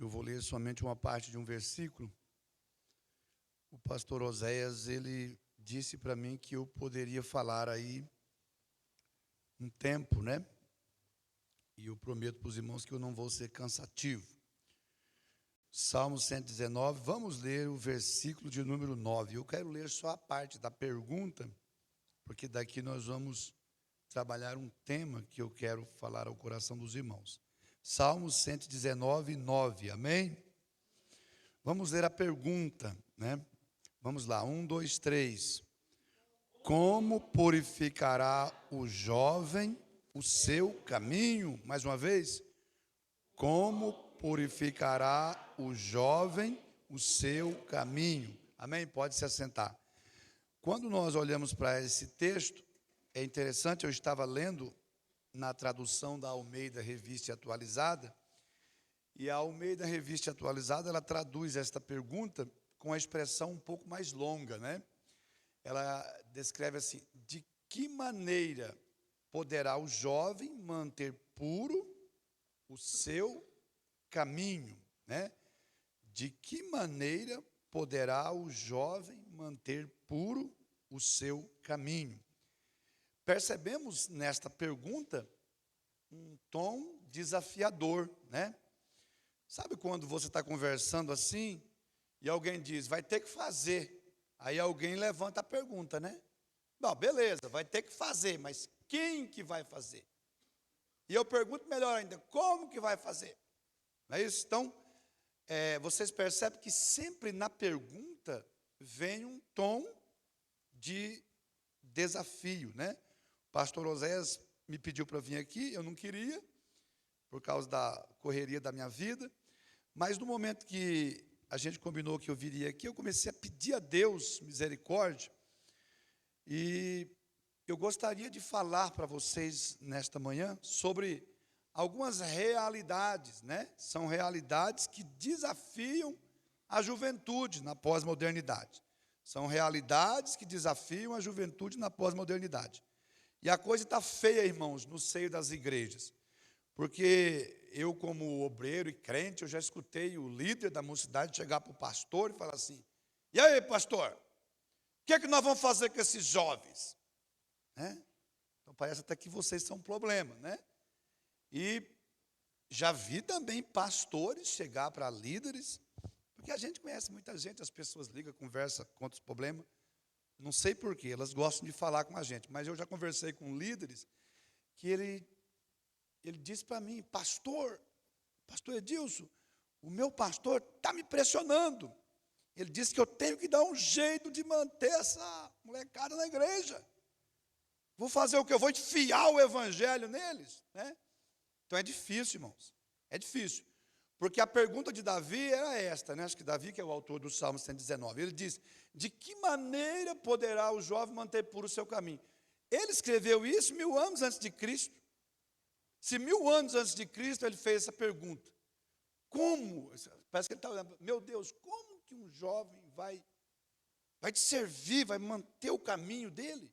Eu vou ler somente uma parte de um versículo. O pastor Oséias, ele disse para mim que eu poderia falar aí um tempo, né? E eu prometo para os irmãos que eu não vou ser cansativo. Salmo 119, vamos ler o versículo de número 9. Eu quero ler só a parte da pergunta, porque daqui nós vamos trabalhar um tema que eu quero falar ao coração dos irmãos. Salmo 119, 9, amém? Vamos ler a pergunta, né? Vamos lá, 1, 2, 3. Como purificará o jovem o seu caminho? Mais uma vez. Como purificará o jovem o seu caminho? Amém? Pode se assentar. Quando nós olhamos para esse texto, é interessante, eu estava lendo na tradução da Almeida Revista Atualizada, e a Almeida Revista Atualizada, ela traduz esta pergunta com a expressão um pouco mais longa, né? Ela descreve assim: de que maneira poderá o jovem manter puro o seu caminho, né? De que maneira poderá o jovem manter puro o seu caminho? Percebemos nesta pergunta um tom desafiador, né? Sabe quando você está conversando assim e alguém diz, vai ter que fazer. Aí alguém levanta a pergunta, né? Bom, beleza, vai ter que fazer, mas quem que vai fazer? E eu pergunto melhor ainda, como que vai fazer? Não é isso? Então, vocês percebem que sempre na pergunta vem um tom de desafio, né? O pastor Oséias me pediu para vir aqui, eu não queria, por causa da correria da minha vida, mas no momento que a gente combinou que eu viria aqui, eu comecei a pedir a Deus misericórdia, e eu gostaria de falar para vocês nesta manhã sobre algumas realidades, né? São realidades que desafiam a juventude na pós-modernidade. São realidades que desafiam a juventude na pós-modernidade. E a coisa está feia, irmãos, no seio das igrejas. Porque eu, como obreiro e crente, eu já escutei o líder da mocidade chegar para o pastor e falar assim, e aí, pastor, o que é que nós vamos fazer com esses jovens? Né? Então parece até que vocês são um problema, né? E já vi também pastores chegar para líderes, porque a gente conhece muita gente, as pessoas ligam, conversam, contam os problemas, não sei porquê, elas gostam de falar com a gente, mas eu já conversei com líderes, que ele disse para mim, pastor Edilson, o meu pastor está me pressionando, ele disse que eu tenho que dar um jeito de manter essa molecada na igreja, vou fazer o que? Eu vou enfiar o evangelho neles, né? Então é difícil, irmãos, é difícil, porque a pergunta de Davi era esta, né? Acho que Davi, que é o autor do Salmo 119, ele diz, de que maneira poderá o jovem manter puro o seu caminho? Ele escreveu isso 1000 anos antes de Cristo. Se 1000 anos antes de Cristo ele fez essa pergunta, como? Parece que ele está olhando, meu Deus, como que um jovem vai te servir, vai manter o caminho dele?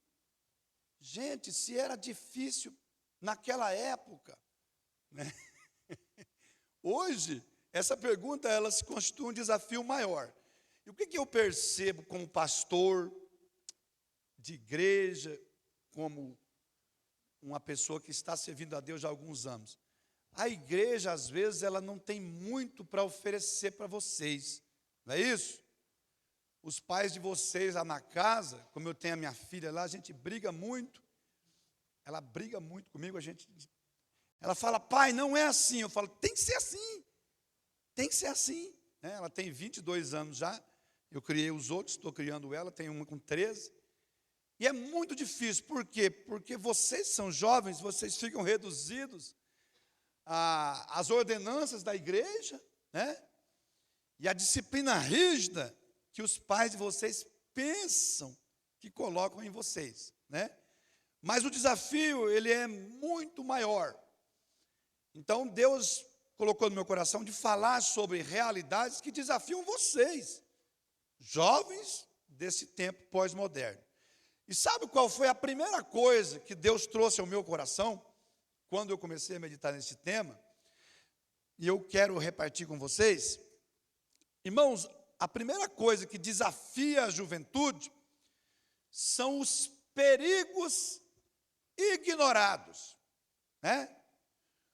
Gente, se era difícil naquela época, né? Hoje, essa pergunta ela se constitui um desafio maior. E o que eu percebo como pastor de igreja, como uma pessoa que está servindo a Deus há alguns anos? A igreja, às vezes, ela não tem muito para oferecer para vocês, não é isso? Os pais de vocês lá na casa, como eu tenho a minha filha lá, a gente briga muito, ela briga muito comigo, ela fala, pai, não é assim. Eu falo, tem que ser assim. Tem que ser assim. Né? Ela tem 22 anos já. Eu criei os outros, estou criando ela, tem uma com 13. E é muito difícil. Por quê? Porque vocês são jovens, vocês ficam reduzidos às ordenanças da igreja, né? E a disciplina rígida que os pais de vocês pensam que colocam em vocês, né? Mas o desafio, ele é muito maior. Então, Deus colocou no meu coração de falar sobre realidades que desafiam vocês, jovens desse tempo pós-moderno. E sabe qual foi a primeira coisa que Deus trouxe ao meu coração, quando eu comecei a meditar nesse tema? e eu quero repartir com vocês. Irmãos, a primeira coisa que desafia a juventude são os perigos ignorados, né?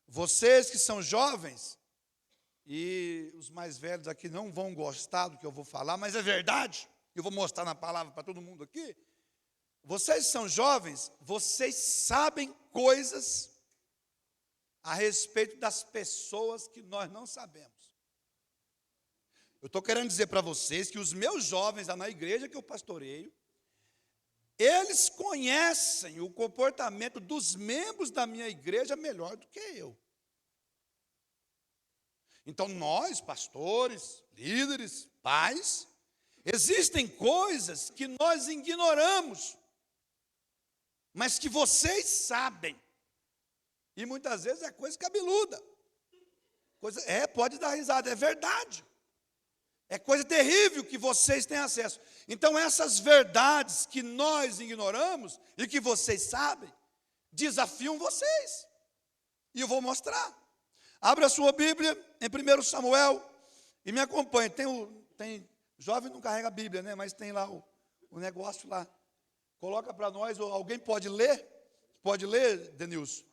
Vocês que são jovens, e os mais velhos aqui não vão gostar do que eu vou falar, mas é verdade, eu vou mostrar na palavra para todo mundo aqui. Vocês são jovens, vocês sabem coisas a respeito das pessoas que nós não sabemos. Eu estou querendo dizer para vocês que os meus jovens lá na igreja que eu pastoreio, eles conhecem o comportamento dos membros da minha igreja melhor do que eu. Então nós, pastores, líderes, pais, existem coisas que nós ignoramos, mas que vocês sabem. E muitas vezes é coisa cabeluda. Pode dar risada, é verdade. É coisa terrível que vocês têm acesso. Então essas verdades que nós ignoramos e que vocês sabem, desafiam vocês. E eu vou mostrar. Abra a sua Bíblia em 1 Samuel e me acompanhe. Jovem não carrega a Bíblia, né? Mas tem lá o negócio lá. Coloca para nós, ou alguém pode ler? Pode ler, Denilson?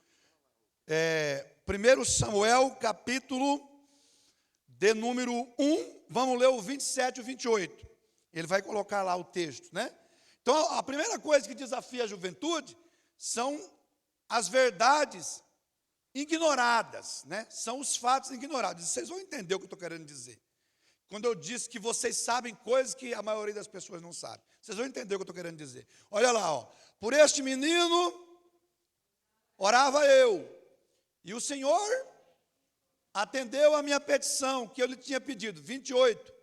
1 Samuel, capítulo de número 1, vamos ler o 27 e o 28. Ele vai colocar lá o texto, né? Então, a primeira coisa que desafia a juventude são as verdades ignoradas, né? São os fatos ignorados. Vocês vão entender o que eu estou querendo dizer. Quando eu disse que vocês sabem coisas que a maioria das pessoas não sabe. Vocês vão entender o que eu estou querendo dizer. Olha lá, ó. Por este menino orava eu, e o Senhor atendeu a minha petição que eu lhe tinha pedido. 28.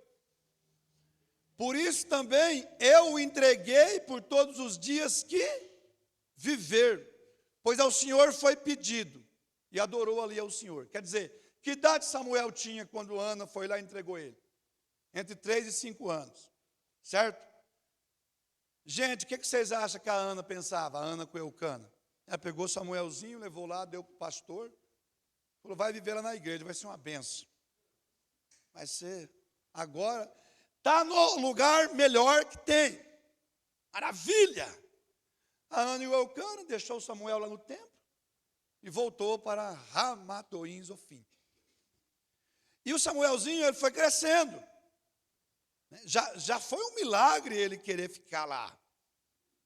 Por isso também eu o entreguei por todos os dias que viver, pois ao Senhor foi pedido. E adorou ali ao Senhor. Quer dizer, que idade Samuel tinha quando Ana foi lá e entregou ele? Entre 3 e 5 anos. Certo? Gente, o que vocês acham que a Ana pensava? A Ana com Eucana. Ela pegou Samuelzinho, levou lá, deu para o pastor. Falou, vai viver lá na igreja, vai ser uma benção. Vai ser. Agora, está no lugar melhor que tem. Maravilha! A Ana e o Eucana deixou o Samuel lá no templo e voltou para Ramatoim Zofim. E o Samuelzinho, ele foi crescendo. Já foi um milagre ele querer ficar lá.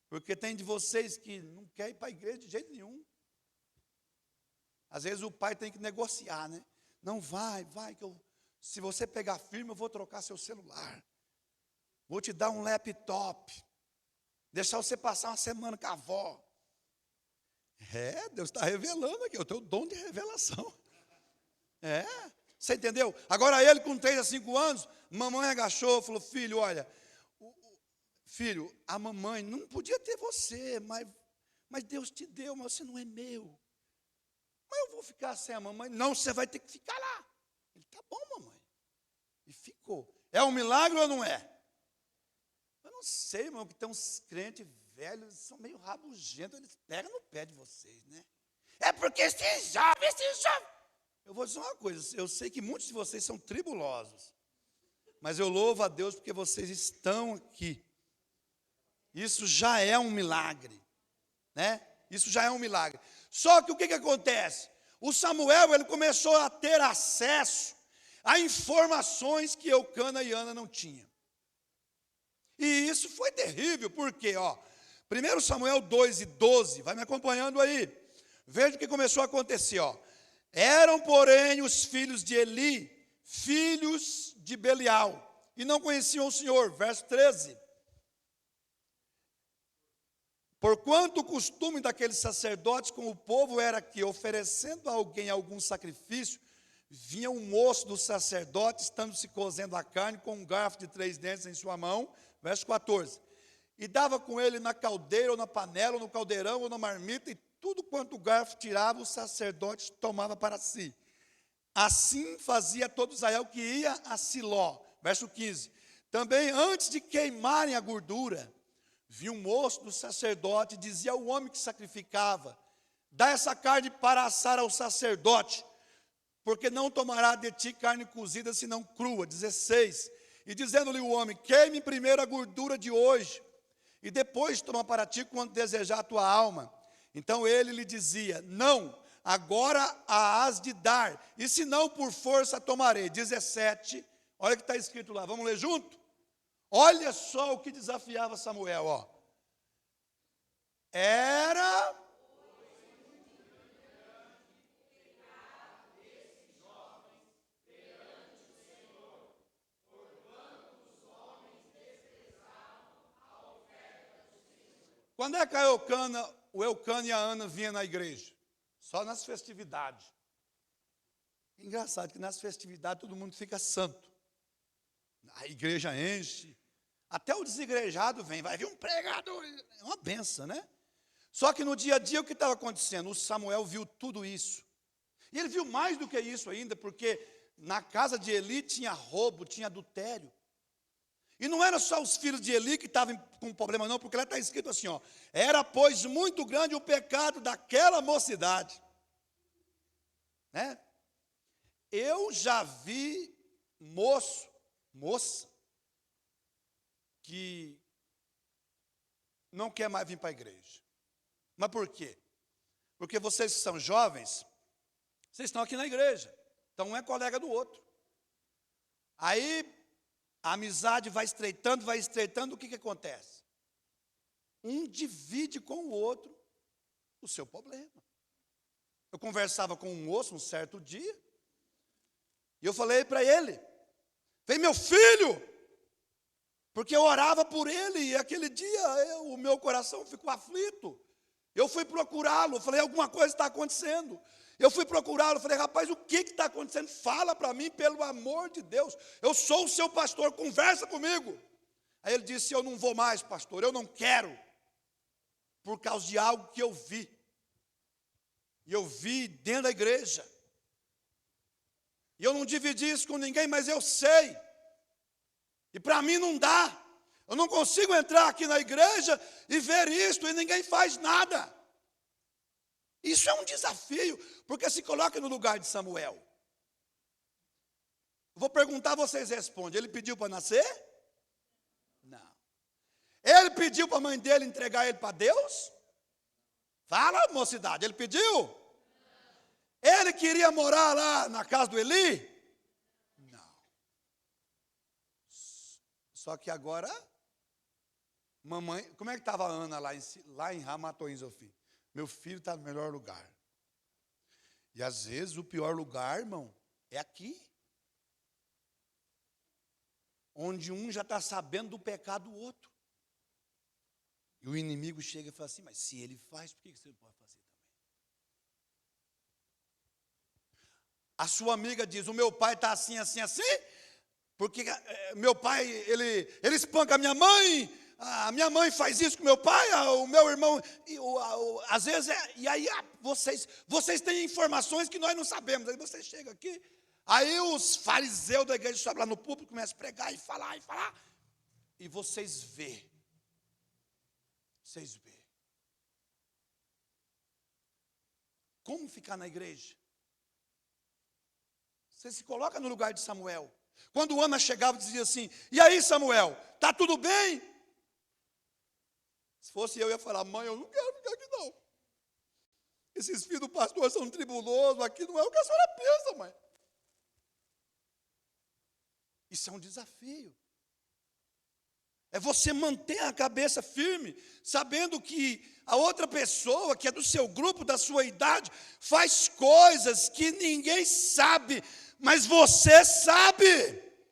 Porque tem de vocês que não quer ir para a igreja de jeito nenhum. Às vezes o pai tem que negociar, né? Não, vai, que se você pegar firme, eu vou trocar seu celular. Vou te dar um laptop. Deixar você passar uma semana com a avó. Deus está revelando aqui. Eu tenho o dom de revelação. Você entendeu? Agora ele com 3 a 5 anos, mamãe agachou, falou, filho, olha, filho, a mamãe não podia ter você, mas Deus te deu, mas você não é meu. Mas eu vou ficar sem a mamãe. Não, você vai ter que ficar lá. Ele, tá bom, mamãe. E ficou. É um milagre ou não é? Eu não sei, irmão, que tem uns crentes velhos, são meio rabugentos, eles pegam no pé de vocês, né? É porque esses jovens. Eu vou dizer uma coisa, eu sei que muitos de vocês são tribulosos, mas eu louvo a Deus porque vocês estão aqui. Isso já é um milagre, né? Isso já é um milagre. Só que o que acontece? O Samuel, ele começou a ter acesso a informações que Eucana e Ana não tinham. E isso foi terrível, porque, 1 Samuel 2 e 12, vai me acompanhando aí. Veja o que começou a acontecer, Eram, porém, os filhos de Eli, filhos de Belial, e não conheciam o Senhor. Verso 13. Porquanto o costume daqueles sacerdotes com o povo era que, oferecendo a alguém algum sacrifício, vinha um moço do sacerdote, estando se cozendo a carne, com um garfo de 3 dentes em sua mão, verso 14, e dava com ele na caldeira, ou na panela, ou no caldeirão, ou na marmita, e tudo quanto o garfo tirava, o sacerdote tomava para si. Assim fazia todo Israel que ia a Siló, verso 15, também antes de queimarem a gordura, viu um moço do sacerdote, dizia ao homem que sacrificava, dá essa carne para assar ao sacerdote, porque não tomará de ti carne cozida, senão crua. 16. E dizendo-lhe o homem, queime primeiro a gordura de hoje, e depois toma para ti quanto desejar a tua alma. Então ele lhe dizia, não, agora a hás de dar, e se não por força tomarei. 17, olha o que está escrito lá, vamos ler junto? Olha só o que desafiava Samuel, ó. Era... Quando é que o Eucana e a Ana vinham na igreja? Só nas festividades. Engraçado que nas festividades todo mundo fica santo. A igreja enche. Até o desigrejado vem, vai vir um pregador. É uma benção, né? Só que no dia a dia o que estava acontecendo? O Samuel viu tudo isso. E ele viu mais do que isso ainda, porque na casa de Eli tinha roubo, tinha adultério. E não era só os filhos de Eli que estavam com problema não, porque lá está escrito assim, ó, era pois muito grande o pecado daquela mocidade. Né? Eu já vi moça, que não quer mais vir para a igreja. Mas por quê? Porque vocês que são jovens, vocês estão aqui na igreja, então um é colega do outro. Aí a amizade vai estreitando, o que acontece? Um divide com o outro o seu problema. Eu conversava com um moço um certo dia, e eu falei para ele, vem meu filho, porque eu orava por ele, e aquele dia o meu coração ficou aflito. Eu fui procurá-lo, falei, alguma coisa está acontecendo. Eu fui procurá-lo, falei, rapaz, o que está acontecendo? Fala para mim, pelo amor de Deus. Eu sou o seu pastor, conversa comigo. Aí ele disse, eu não vou mais, pastor, eu não quero. Por causa de algo que eu vi. E eu vi dentro da igreja. E eu não dividi isso com ninguém, mas eu sei. E para mim não dá. Eu não consigo entrar aqui na igreja e ver isto e ninguém faz nada. Isso é um desafio, porque se coloca no lugar de Samuel. Vou perguntar, vocês respondem. Ele pediu para nascer? Não. Ele pediu para a mãe dele entregar ele para Deus? Fala, mocidade, ele pediu? Ele queria morar lá na casa do Eli? Não. Só que agora, mamãe, como é que estava a Ana lá em Ramatoim, Zofim? Meu filho está no melhor lugar. E às vezes o pior lugar, irmão, é aqui. Onde um já está sabendo do pecado do outro. E o inimigo chega e fala assim, mas se ele faz, por que você não pode fazer também? A sua amiga diz, o meu pai está assim, assim, assim, porque meu pai, ele espanca a minha mãe, a minha mãe faz isso com meu pai, o meu irmão, às vezes, e aí vocês têm informações que nós não sabemos, aí você chega aqui, aí os fariseus da igreja sobem lá no púlpito, começam a pregar e falar, e vocês vê. Como ficar na igreja? Você se coloca no lugar de Samuel. Quando Ana chegava e dizia assim, e aí Samuel, está tudo bem? Se fosse eu ia falar, mãe, eu não quero ficar aqui não. Esses filhos do pastor são tribulosos, aqui não é o que a senhora pensa, mãe. Isso é um desafio. É você manter a cabeça firme, sabendo que a outra pessoa, que é do seu grupo, da sua idade, faz coisas que ninguém sabe, mas você sabe.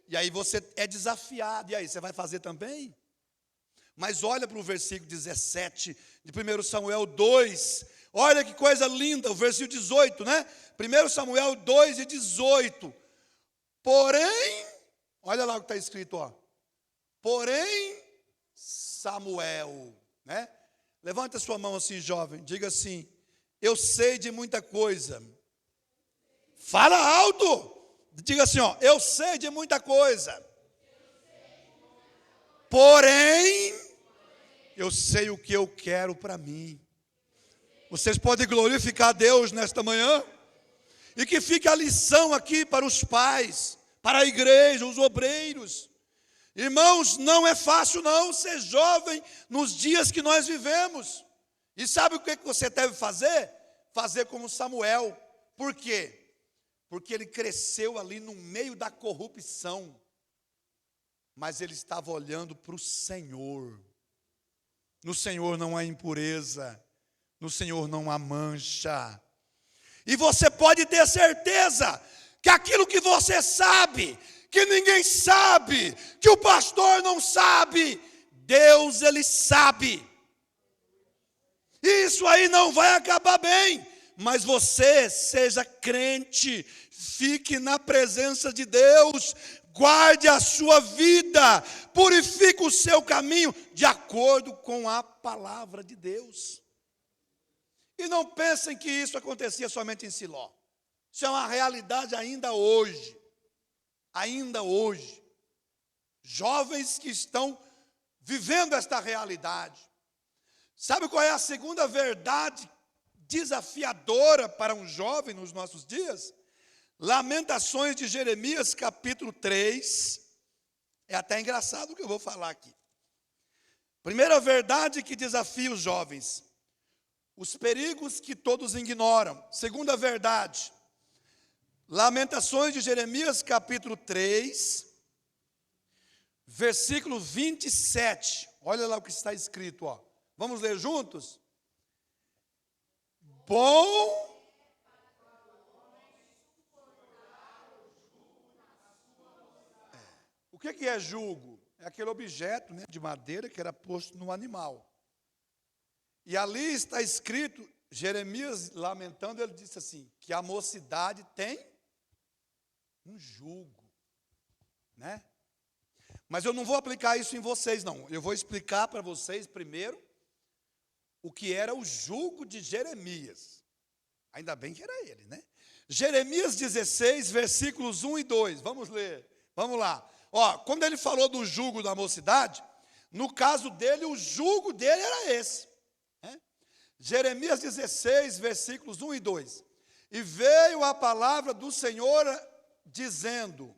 E aí você é desafiado. E aí, você vai fazer também? Mas olha para o versículo 17 de 1 Samuel 2. Olha que coisa linda, o versículo 18, né? 1 Samuel 2 e 18. Porém, olha lá o que está escrito, ó. Porém, Samuel, né? Levanta sua mão assim, jovem, diga assim, eu sei de muita coisa. Fala alto, diga assim, ó, eu sei de muita coisa. Porém, eu sei o que eu quero para mim. Vocês podem glorificar a Deus nesta manhã? E que fique a lição aqui para os pais, para a igreja, os obreiros. Irmãos, não é fácil não ser jovem nos dias que nós vivemos. E sabe o que você deve fazer? Fazer como Samuel. Por quê? Porque ele cresceu ali no meio da corrupção. Mas ele estava olhando para o Senhor. No Senhor não há impureza. No Senhor não há mancha. E você pode ter certeza que aquilo que você sabe, que ninguém sabe, que o pastor não sabe, Deus, Ele sabe. Isso aí não vai acabar bem, mas você seja crente, fique na presença de Deus, guarde a sua vida, purifique o seu caminho de acordo com a palavra de Deus. E não pensem que isso acontecia somente em Siló. Isso é uma realidade ainda hoje. Ainda hoje. Jovens que estão vivendo esta realidade. Sabe qual é a segunda verdade desafiadora para um jovem nos nossos dias? Lamentações de Jeremias, capítulo 3. É até engraçado o que eu vou falar aqui. Primeira verdade que desafia os jovens: os perigos que todos ignoram. Segunda verdade, Lamentações de Jeremias, capítulo 3, versículo 27. Olha lá o que está escrito, ó. Vamos ler juntos? Bom. O que é jugo? É aquele objeto, né, de madeira que era posto no animal. E ali está escrito, Jeremias lamentando, ele disse assim, que a mocidade tem um jugo, né? Mas eu não vou aplicar isso em vocês, não. Eu vou explicar para vocês primeiro o que era o jugo de Jeremias. Ainda bem que era ele, né? Jeremias 16, versículos 1 e 2. Vamos ler. Vamos lá. Ó, quando ele falou do jugo da mocidade, no caso dele, o jugo dele era esse. Né? Jeremias 16, versículos 1 e 2. E veio a palavra do Senhor dizendo.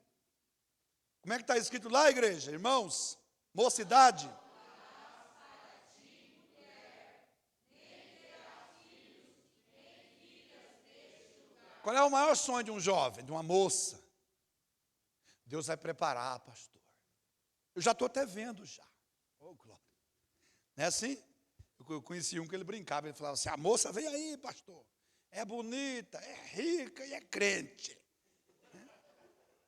Como é que está escrito lá, igreja? Irmãos, mocidade. Qual é o maior sonho de um jovem, de uma moça? Deus vai preparar, pastor. Eu já estou até vendo já. Oh, glória. Não é assim? Eu conheci um que ele brincava, ele falava assim, a moça vem aí, pastor. É bonita, é rica e é crente.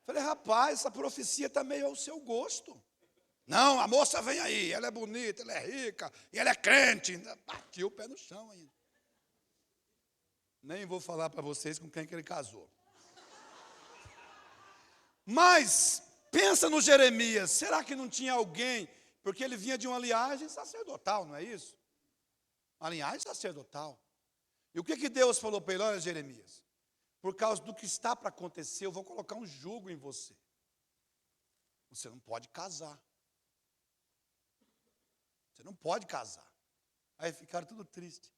Falei, rapaz, essa profecia está meio ao seu gosto. Não, a moça vem aí, ela é bonita, ela é rica, e ela é crente. Bati o pé no chão ainda. Nem vou falar para vocês com quem que ele casou. Mas, pensa no Jeremias, será que não tinha alguém? Porque ele vinha de uma linhagem sacerdotal, não é isso? Uma linhagem sacerdotal. E o que Deus falou para ele? Olha, Jeremias, por causa do que está para acontecer, eu vou colocar um jugo em você. Você não pode casar. Você não pode casar. Aí ficaram tudo tristes.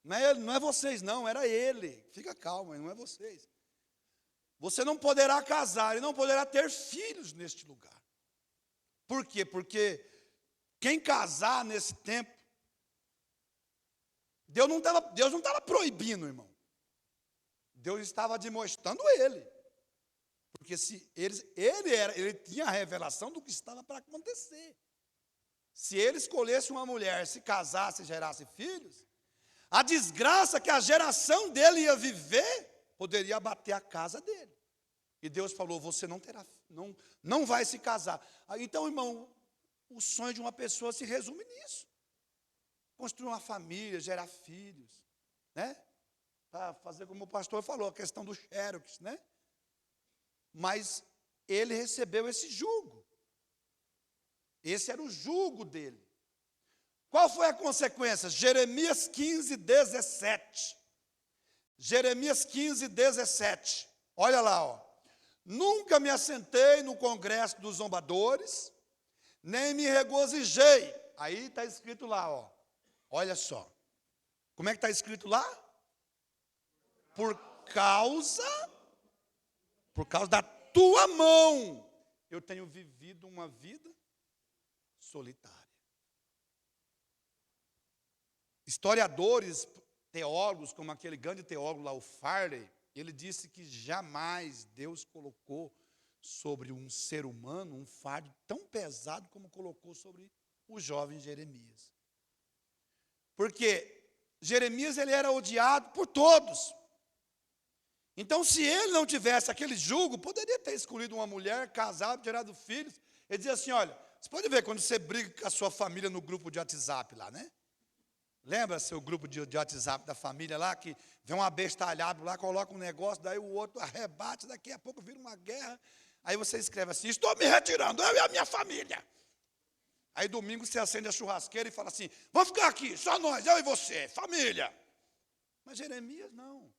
Não é ele, não é vocês não, era ele. Fica calmo, não é vocês. Você não poderá casar e não poderá ter filhos neste lugar. Por quê? Porque quem casar nesse tempo, Deus não estava proibindo, irmão. Deus estava demonstrando ele. Porque se ele tinha a revelação do que estava para acontecer. Se ele escolhesse uma mulher, se casasse e gerasse filhos, a desgraça que a geração dele ia viver poderia abater a casa dele. E Deus falou, você não vai se casar. Então, irmão, o sonho de uma pessoa se resume nisso. Construir uma família, gerar filhos, né? Para fazer como o pastor falou, a questão do xerox, né? Mas ele recebeu esse jugo. Esse era o jugo dele. Qual foi a consequência? Jeremias 15, 17. Jeremias 15, 17. Olha lá, ó. Nunca me assentei no congresso dos zombadores, nem me regozijei. Aí está escrito lá, ó. Olha só. Como é que está escrito lá? causa da tua mão, eu tenho vivido uma vida solitária. Historiadores, teólogos, como aquele grande teólogo lá, o Farley, ele disse que jamais Deus colocou sobre um ser humano um fardo tão pesado como colocou sobre o jovem Jeremias. Porque Jeremias, ele era odiado por todos. Então, se ele não tivesse aquele jugo, poderia ter escolhido uma mulher, casado, gerado filhos. Ele dizia assim, olha, você pode ver quando você briga com a sua família no grupo de WhatsApp lá, né? Lembra seu grupo de WhatsApp da família lá, que vem uma bestalhada lá, coloca um negócio, daí o outro arrebate, daqui a pouco vira uma guerra. Aí você escreve assim, estou me retirando, eu e a minha família. Aí domingo você acende a churrasqueira e fala assim, vamos ficar aqui, só nós, eu e você, família. Mas Jeremias não.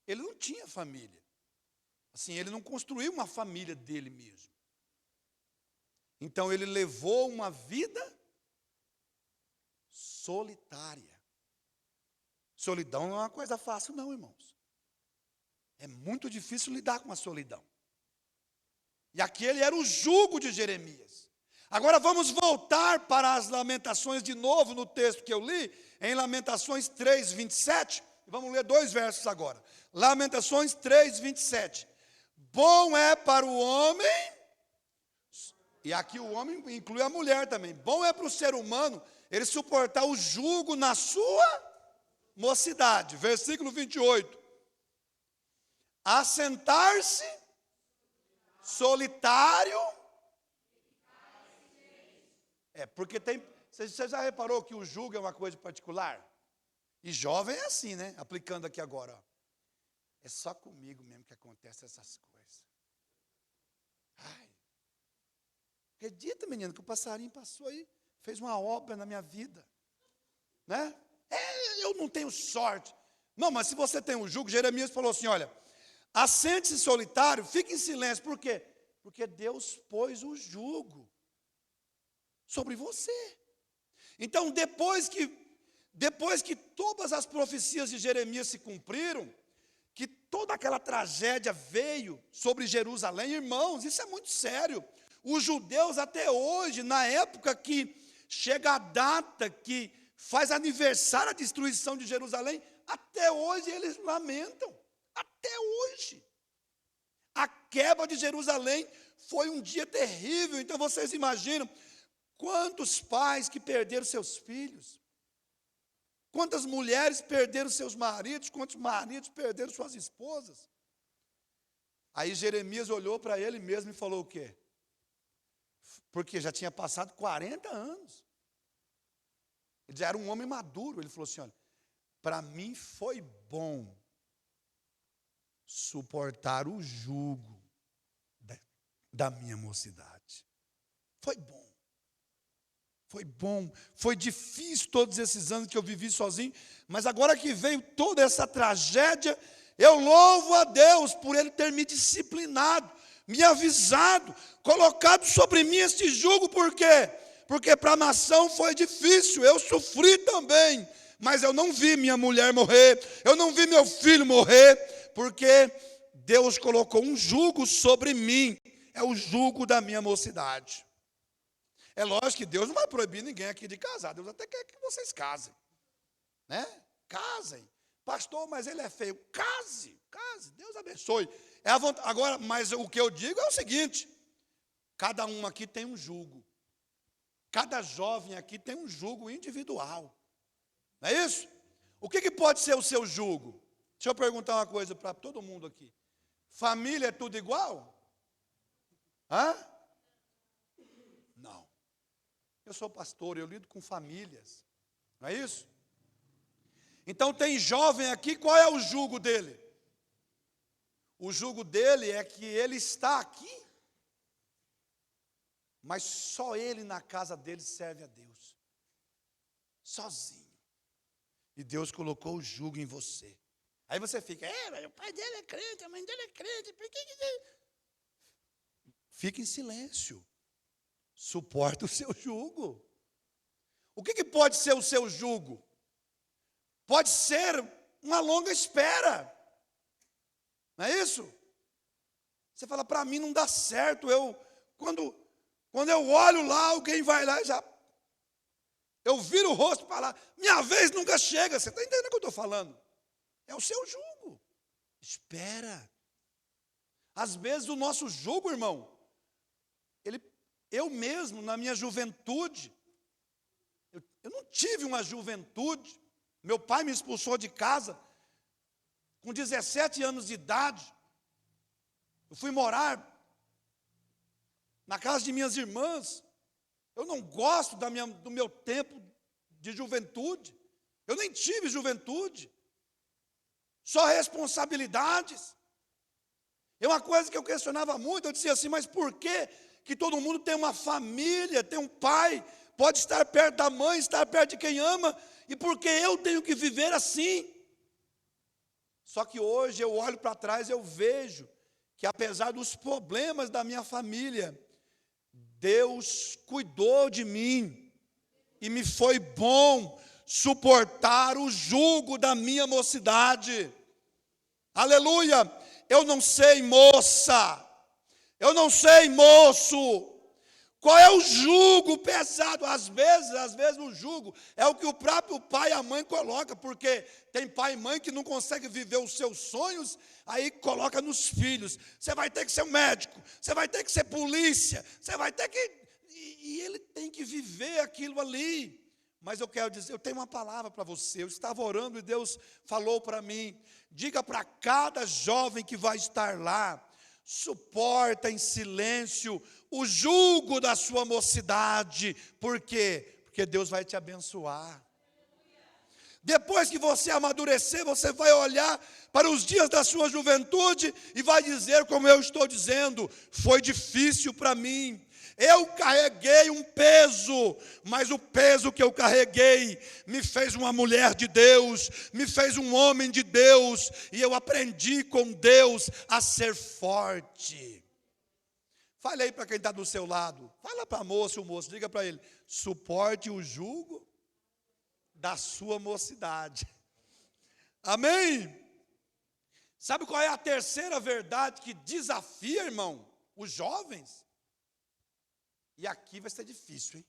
Ele não tinha família. Assim, ele não construiu uma família dele mesmo. Então ele levou uma vida solitária. Solidão não é uma coisa fácil não, irmãos. É muito difícil lidar com a solidão. E aquele era o jugo de Jeremias. Agora vamos voltar para as Lamentações de novo no texto que eu li, em Lamentações 3, 27. Vamos ler 2 versos agora. Lamentações 3, 27. Bom é para o homem, e aqui o homem inclui a mulher também. Bom é para o ser humano ele suportar o jugo na sua mocidade. Versículo 28. Assentar-se solitário. Porque tem. Você já reparou que o jugo é uma coisa particular? E jovem é assim, né? Aplicando aqui agora. Ó. É só comigo mesmo que acontecem essas coisas. Ai. Acredita, menino, que o passarinho passou aí, fez uma obra na minha vida. Né? Eu não tenho sorte. Não, mas se você tem um jugo, Jeremias falou assim, olha, assente-se solitário, fique em silêncio. Por quê? Porque Deus pôs o jugo sobre você. Então, depois que todas as profecias de Jeremias se cumpriram, que toda aquela tragédia veio sobre Jerusalém, irmãos, isso é muito sério. Os judeus até hoje, na época que chega a data que faz aniversário a destruição de Jerusalém, até hoje eles lamentam, até hoje. A quebra de Jerusalém foi um dia terrível, então vocês imaginam, quantos pais que perderam seus filhos, quantas mulheres perderam seus maridos, quantos maridos perderam suas esposas. Aí Jeremias olhou para ele mesmo e falou o quê? Porque já tinha passado 40 anos. Ele já era um homem maduro. Ele falou assim, olha, para mim foi bom suportar o jugo da minha mocidade. Foi bom. Foi bom, foi difícil todos esses anos que eu vivi sozinho, mas agora que veio toda essa tragédia, eu louvo a Deus por Ele ter me disciplinado, me avisado, colocado sobre mim este jugo, por quê? Porque para a nação foi difícil, eu sofri também, mas eu não vi minha mulher morrer, eu não vi meu filho morrer, porque Deus colocou um jugo sobre mim, é o jugo da minha mocidade. É lógico que Deus não vai proibir ninguém aqui de casar. Deus até quer que vocês casem. Né? Casem. Pastor, mas ele é feio. Case. Deus abençoe. Agora, mas o que eu digo é o seguinte. Cada um aqui tem um jugo. Cada jovem aqui tem um jugo individual. Não é isso? O que pode ser o seu jugo? Deixa eu perguntar uma coisa para todo mundo aqui. Família é tudo igual? Hã? Não. Eu sou pastor, eu lido com famílias, não é isso? Então tem jovem aqui, qual é o jugo dele? O jugo dele é que ele está aqui, mas só ele na casa dele serve a Deus, sozinho. E Deus colocou o jugo em você. Aí você fica, o pai dele é crente, a mãe dele é crente, por que... Fica em silêncio. Suporta o seu jugo. O que pode ser o seu jugo? Pode ser uma longa espera. Não é isso? Você fala, para mim não dá certo. Quando eu olho lá, alguém vai lá e já... Eu viro o rosto para lá. Minha vez nunca chega. Você está entendendo o que eu estou falando? É o seu jugo. Espera. Às vezes o nosso jugo, irmão, eu mesmo, na minha juventude, eu não tive uma juventude. Meu pai me expulsou de casa com 17 anos de idade. Eu fui morar na casa de minhas irmãs. Eu não gosto do meu tempo de juventude. Eu nem tive juventude. Só responsabilidades. É uma coisa que eu questionava muito. Eu dizia assim, mas por que todo mundo tem uma família, tem um pai, pode estar perto da mãe, estar perto de quem ama, e por que eu tenho que viver assim? Só que hoje eu olho para trás e eu vejo que apesar dos problemas da minha família, Deus cuidou de mim e me foi bom suportar o jugo da minha mocidade. Aleluia! Eu não sei, moça, eu não sei, moço, qual é o jugo pesado. Às vezes o jugo é o que o próprio pai e a mãe colocam, porque tem pai e mãe que não conseguem viver os seus sonhos, aí coloca nos filhos. Você vai ter que ser um médico, você vai ter que ser polícia, você vai ter que... E ele tem que viver aquilo ali. Mas eu quero dizer, eu tenho uma palavra para você. Eu estava orando e Deus falou para mim, diga para cada jovem que vai estar lá, suporta em silêncio o jugo da sua mocidade. Por quê? Porque Deus vai te abençoar. Depois que você amadurecer, você vai olhar para os dias da sua juventude e vai dizer, como eu estou dizendo, foi difícil para mim. Eu carreguei um peso, mas o peso que eu carreguei me fez uma mulher de Deus, me fez um homem de Deus, e eu aprendi com Deus a ser forte. Fale aí para quem está do seu lado, fala para a moça, o moço, diga para ele, suporte o jugo da sua mocidade. Amém? Sabe qual é a terceira verdade que desafia, irmão, os jovens? E aqui vai ser difícil, hein?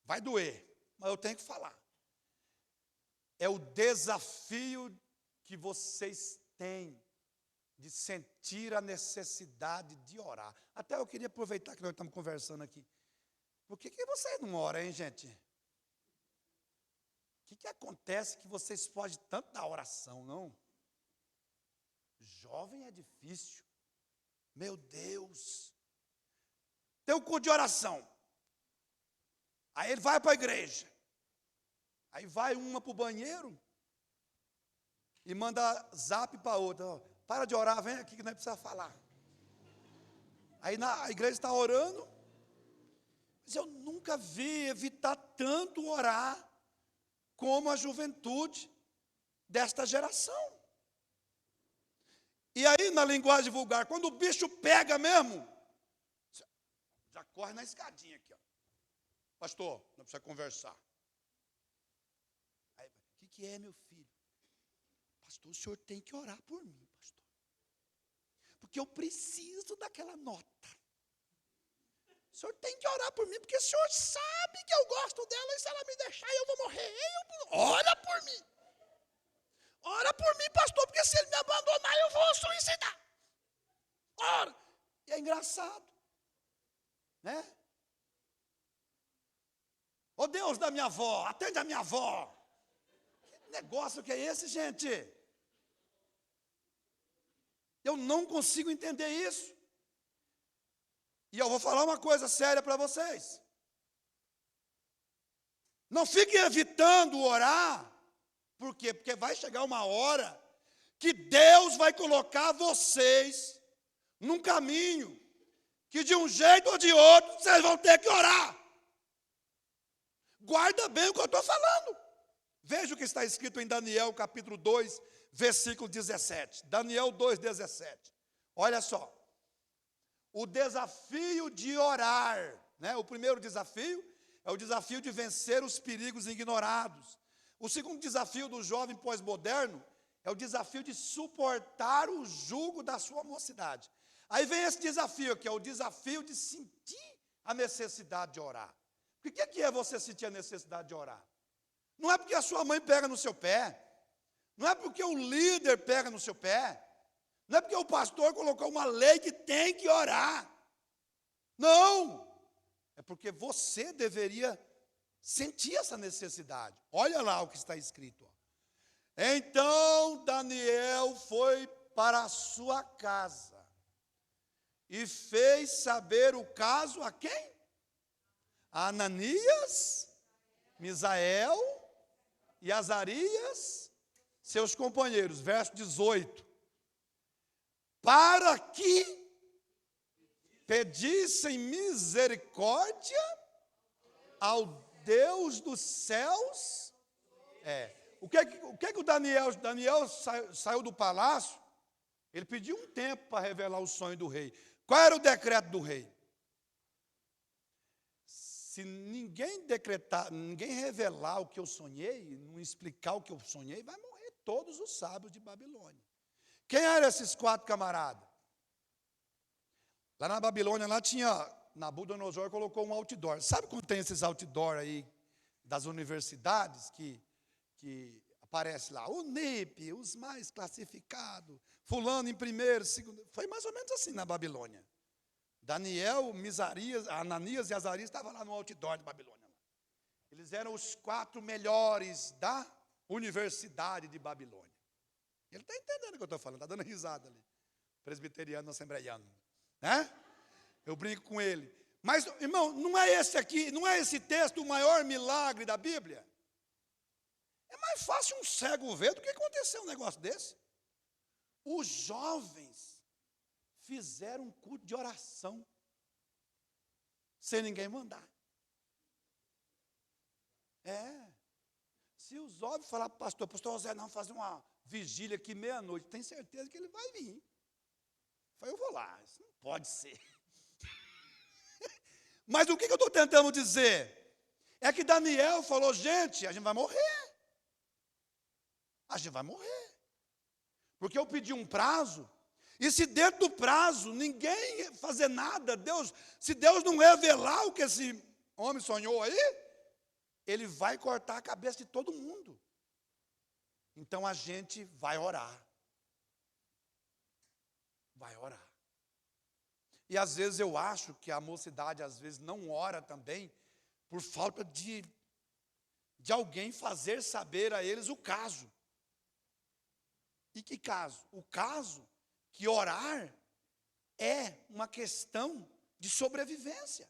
Vai doer, mas eu tenho que falar. É o desafio que vocês têm de sentir a necessidade de orar. Até eu queria aproveitar que nós estamos conversando aqui. Por que vocês não oram, hein, gente? O que acontece que vocês fogem tanto da oração, não? Jovem é difícil. Meu Deus. Tem um culto de oração. Aí ele vai para a igreja. Aí vai uma para o banheiro e manda zap para outra. Ó, para de orar, vem aqui que nós precisamos falar. Aí a igreja está orando. Mas eu nunca vi evitar tanto orar como a juventude desta geração. E aí, na linguagem vulgar, quando o bicho pega mesmo, já corre na escadinha aqui, ó. Pastor, não precisa conversar. Aí, o que é, meu filho? Pastor, o senhor tem que orar por mim, pastor. Porque eu preciso daquela nota. O senhor tem que orar por mim, porque o senhor sabe que eu gosto dela, e se ela me deixar, eu vou morrer. Ora por mim. Ora por mim, pastor, porque se ele me abandonar, eu vou suicidar. Ora. E é engraçado, né? Ô Deus da minha avó, atende a minha avó. Que negócio que é esse, gente? Eu não consigo entender isso. E eu vou falar uma coisa séria para vocês. Não fiquem evitando orar. Por quê? Porque vai chegar uma hora que Deus vai colocar vocês num caminho que de um jeito ou de outro vocês vão ter que orar. Guarda bem o que eu estou falando. Veja o que está escrito em Daniel capítulo 2, versículo 17. Daniel 2, 17. Olha só. O desafio de orar, né? O primeiro desafio é o desafio de vencer os perigos ignorados. O segundo desafio do jovem pós-moderno É o desafio de suportar o jugo da sua mocidade. Aí vem esse desafio aqui, é o desafio de sentir a necessidade de orar. O que é você sentir a necessidade de orar? Não é porque a sua mãe pega no seu pé, não é porque o líder pega no seu pé, não é porque o pastor colocou uma lei que tem que orar. Não! É porque você deveria sentir essa necessidade. Olha lá o que está escrito. Ó. Então Daniel foi para a sua casa e fez saber o caso a quem? A Ananias, Misael e Azarias, seus companheiros. Verso 18. Para que pedissem misericórdia ao Deus dos céus. O que o Daniel saiu do palácio? Ele pediu um tempo para revelar o sonho do rei. Qual era o decreto do rei? Se ninguém decretar, ninguém revelar o que eu sonhei, não explicar o que eu sonhei, vai morrer todos os sábios de Babilônia. Quem eram esses 4 camaradas? Lá na Babilônia, lá tinha, Nabucodonosor colocou um outdoor. Sabe quando tem esses outdoor aí das universidades que aparece lá? O NIP, os mais classificados, fulano em primeiro, segundo. Foi mais ou menos assim na Babilônia. Daniel, Ananias e Azarias estavam lá no outdoor de Babilônia. Eles eram os 4 melhores da Universidade de Babilônia. Ele está entendendo o que eu estou falando, está dando risada ali. Presbiteriano, assembleiano. Né? Eu brinco com ele. Mas, irmão, não é esse texto o maior milagre da Bíblia? É mais fácil um cego ver do que acontecer um negócio desse. Os jovens fizeram um culto de oração, sem ninguém mandar. Se os jovens falar para o pastor José, não, fazer uma vigília aqui meia-noite, tem certeza que ele vai vir. Eu vou lá, isso não pode ser. Mas o que eu estou tentando dizer? É que Daniel falou, gente, a gente vai morrer. A gente vai morrer. Porque eu pedi um prazo, e se dentro do prazo ninguém fazer nada, se Deus não revelar o que esse homem sonhou aí, ele vai cortar a cabeça de todo mundo. Então a gente vai orar. Vai orar. E às vezes eu acho que a mocidade às vezes não ora também por falta de alguém fazer saber a eles o caso. E que caso? O caso que orar é uma questão de sobrevivência.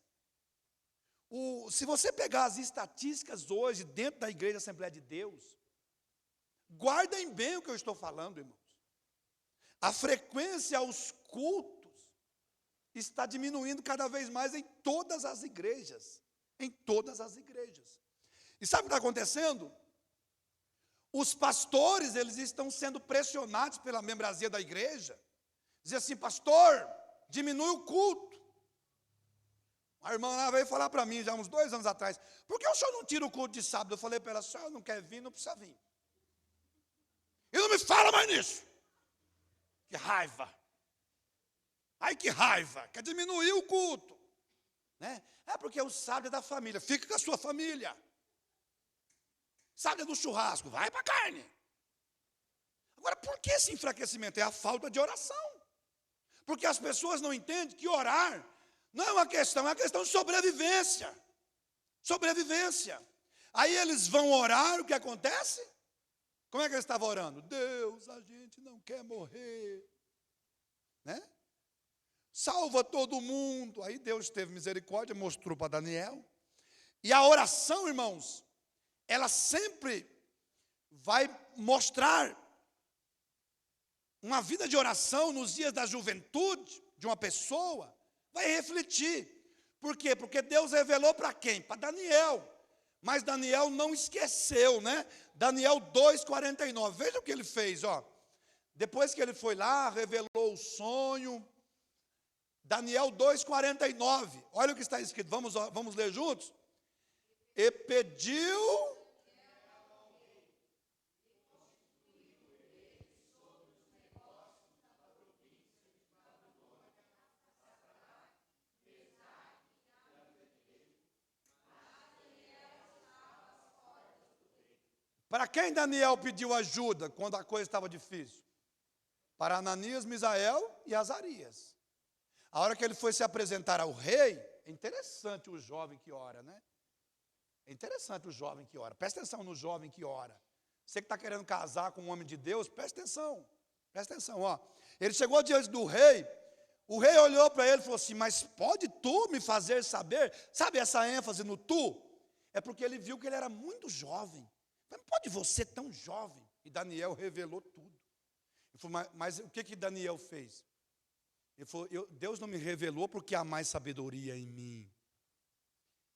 Se você pegar as estatísticas hoje dentro da Igreja Assembleia de Deus, guardem bem o que eu estou falando, irmãos. A frequência aos cultos está diminuindo cada vez mais em todas as igrejas. Em todas as igrejas. E sabe o que está acontecendo? Os pastores, eles estão sendo pressionados pela membresia da igreja. Dizer assim, pastor, diminui o culto. A irmã lá veio falar para mim, já uns 2 anos atrás, por que o senhor não tira o culto de sábado? Eu falei para ela, se o senhor não quer vir, não precisa vir. E não me fala mais nisso. Que raiva. Ai, que raiva. Quer diminuir o culto. Né? É porque o sábado é da família. Fica com a sua família. Sábado é do churrasco. Vai para a carne. Agora, por que esse enfraquecimento? É a falta de oração. Porque as pessoas não entendem que orar não é uma questão, é uma questão de sobrevivência. Sobrevivência. Aí eles vão orar, o que acontece? Como é que eles estavam orando? Deus, a gente não quer morrer. Né? Salva todo mundo. Aí Deus teve misericórdia, mostrou para Daniel. E a oração, irmãos, ela sempre vai mostrar uma vida de oração nos dias da juventude de uma pessoa, vai refletir. Por quê? Porque Deus revelou para quem? Para Daniel. Mas Daniel não esqueceu, né? Daniel 2,49. Veja o que ele fez, ó. Depois que ele foi lá, revelou o sonho. Daniel 2,49. Olha o que está escrito. Vamos ler juntos? E pediu Para quem Daniel pediu ajuda quando a coisa estava difícil? Para Ananias, Misael e Azarias. A hora que ele foi se apresentar ao rei, é interessante o jovem que ora, né? É interessante o jovem que ora. Presta atenção no jovem que ora. Você que está querendo casar com um homem de Deus, presta atenção. Presta atenção, ó. Ele chegou diante do rei, o rei olhou para ele e falou assim, mas pode tu me fazer saber? Sabe essa ênfase no tu? É porque ele viu que ele era muito jovem. Mas pode você tão jovem? E Daniel revelou tudo. Ele falou, mas o que Daniel fez? Ele falou, Deus não me revelou porque há mais sabedoria em mim.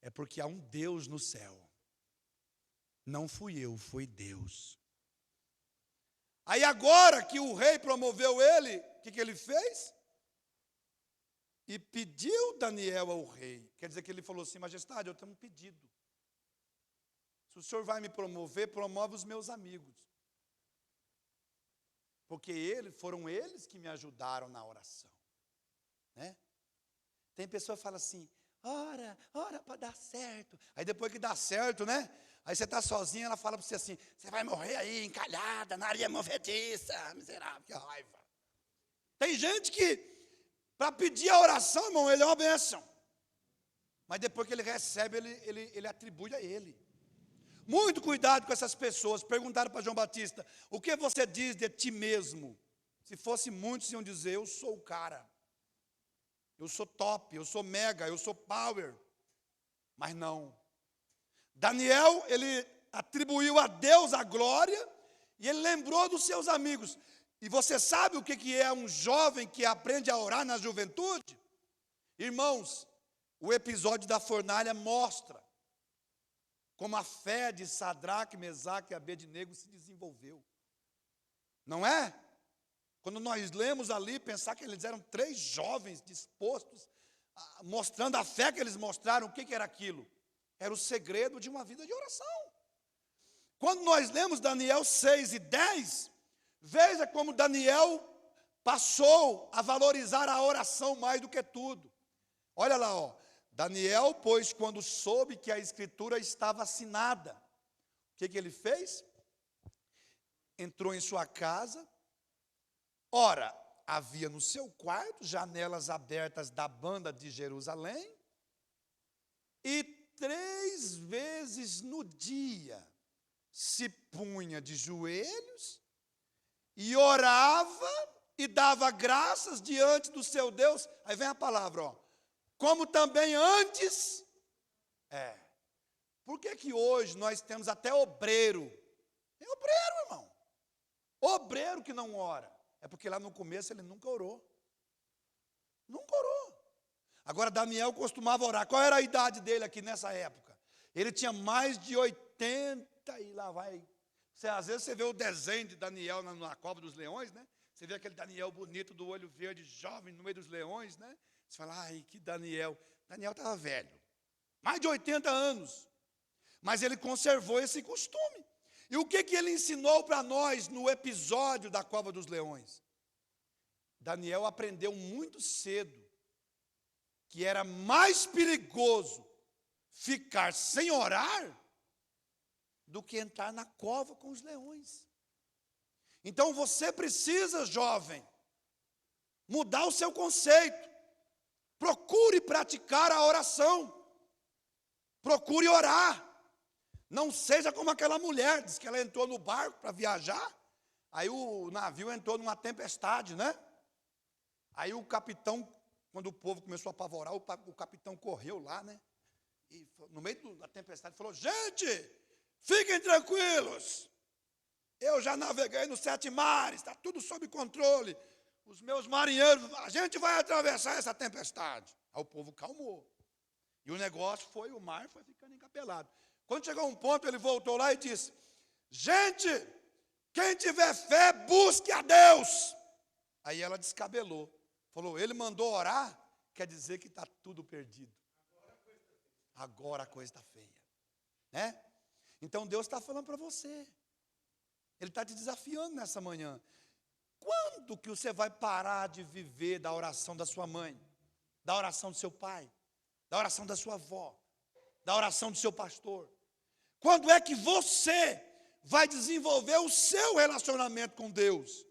É porque há um Deus no céu. Não fui eu, foi Deus. Aí agora que o rei promoveu ele, o que ele fez? E pediu Daniel ao rei. Quer dizer que ele falou assim, majestade, eu tenho um pedido. Se o senhor vai me promover, promove os meus amigos. Porque foram eles que me ajudaram na oração. Né? Tem pessoa que fala assim, ora para dar certo. Aí depois que dá certo, né? Aí você está sozinho, ela fala para você assim, você vai morrer aí, encalhada, na areia movediça, miserável, que raiva. Tem gente que, para pedir a oração, irmão, ele é uma bênção. Mas depois que ele recebe, ele atribui a ele. Muito cuidado com essas pessoas. Perguntaram para João Batista, o que você diz de ti mesmo? Se fosse muitos, iam dizer, eu sou o cara. Eu sou top, eu sou mega, eu sou power. Mas não. Daniel, ele atribuiu a Deus a glória e ele lembrou dos seus amigos. E você sabe o que é um jovem que aprende a orar na juventude? Irmãos, o episódio da fornalha mostra como a fé de Sadraque, Mesaque e Abednego se desenvolveu. Não é? Quando nós lemos ali, pensar que eles eram 3 jovens dispostos, mostrando a fé que eles mostraram, o que era aquilo? Era o segredo de uma vida de oração. Quando nós lemos Daniel 6 e 10, veja como Daniel passou a valorizar a oração mais do que tudo. Olha lá, ó. Daniel, pois, quando soube que a escritura estava assinada, o que ele fez? Entrou em sua casa. Ora, havia no seu quarto janelas abertas da banda de Jerusalém, e 3 vezes no dia se punha de joelhos e orava e dava graças diante do seu Deus. Aí vem a palavra, ó. Como também antes. Por que hoje nós temos até obreiro? Tem obreiro, irmão. Obreiro que não ora. É porque lá no começo ele nunca orou. Nunca orou. Agora Daniel costumava orar. Qual era a idade dele aqui nessa época? Ele tinha mais de 80 e lá vai. Às vezes você vê o desenho de Daniel na cova dos leões, né? Você vê aquele Daniel bonito do olho verde, jovem, no meio dos leões, né? Você fala, ai, que Daniel. Daniel estava velho. Mais de 80 anos. Mas ele conservou esse costume. E o que ele ensinou para nós no episódio da cova dos leões? Daniel aprendeu muito cedo que era mais perigoso ficar sem orar do que entrar na cova com os leões. Então você precisa, jovem, mudar o seu conceito. Procure praticar a oração. Procure orar. Não seja como aquela mulher, diz que ela entrou no barco para viajar, aí o navio entrou numa tempestade, né? Aí o capitão, quando o povo começou a apavorar, o capitão correu lá, né? E no meio da tempestade falou, gente, fiquem tranquilos. Eu já naveguei nos 7 mares, está tudo sob controle. Os meus marinheiros, a gente vai atravessar essa tempestade. Aí o povo calmou. E o negócio foi, o mar foi ficando encapelado. Quando chegou um ponto, ele voltou lá e disse, gente, quem tiver fé, busque a Deus. Aí ela descabelou. Falou, ele mandou orar, quer dizer que está tudo perdido. Agora a coisa está feia. Né? Então Deus está falando para você. Ele está te desafiando nessa manhã. Quando que você vai parar de viver da oração da sua mãe, da oração do seu pai, da oração da sua avó, da oração do seu pastor? Quando é que você vai desenvolver o seu relacionamento com Deus.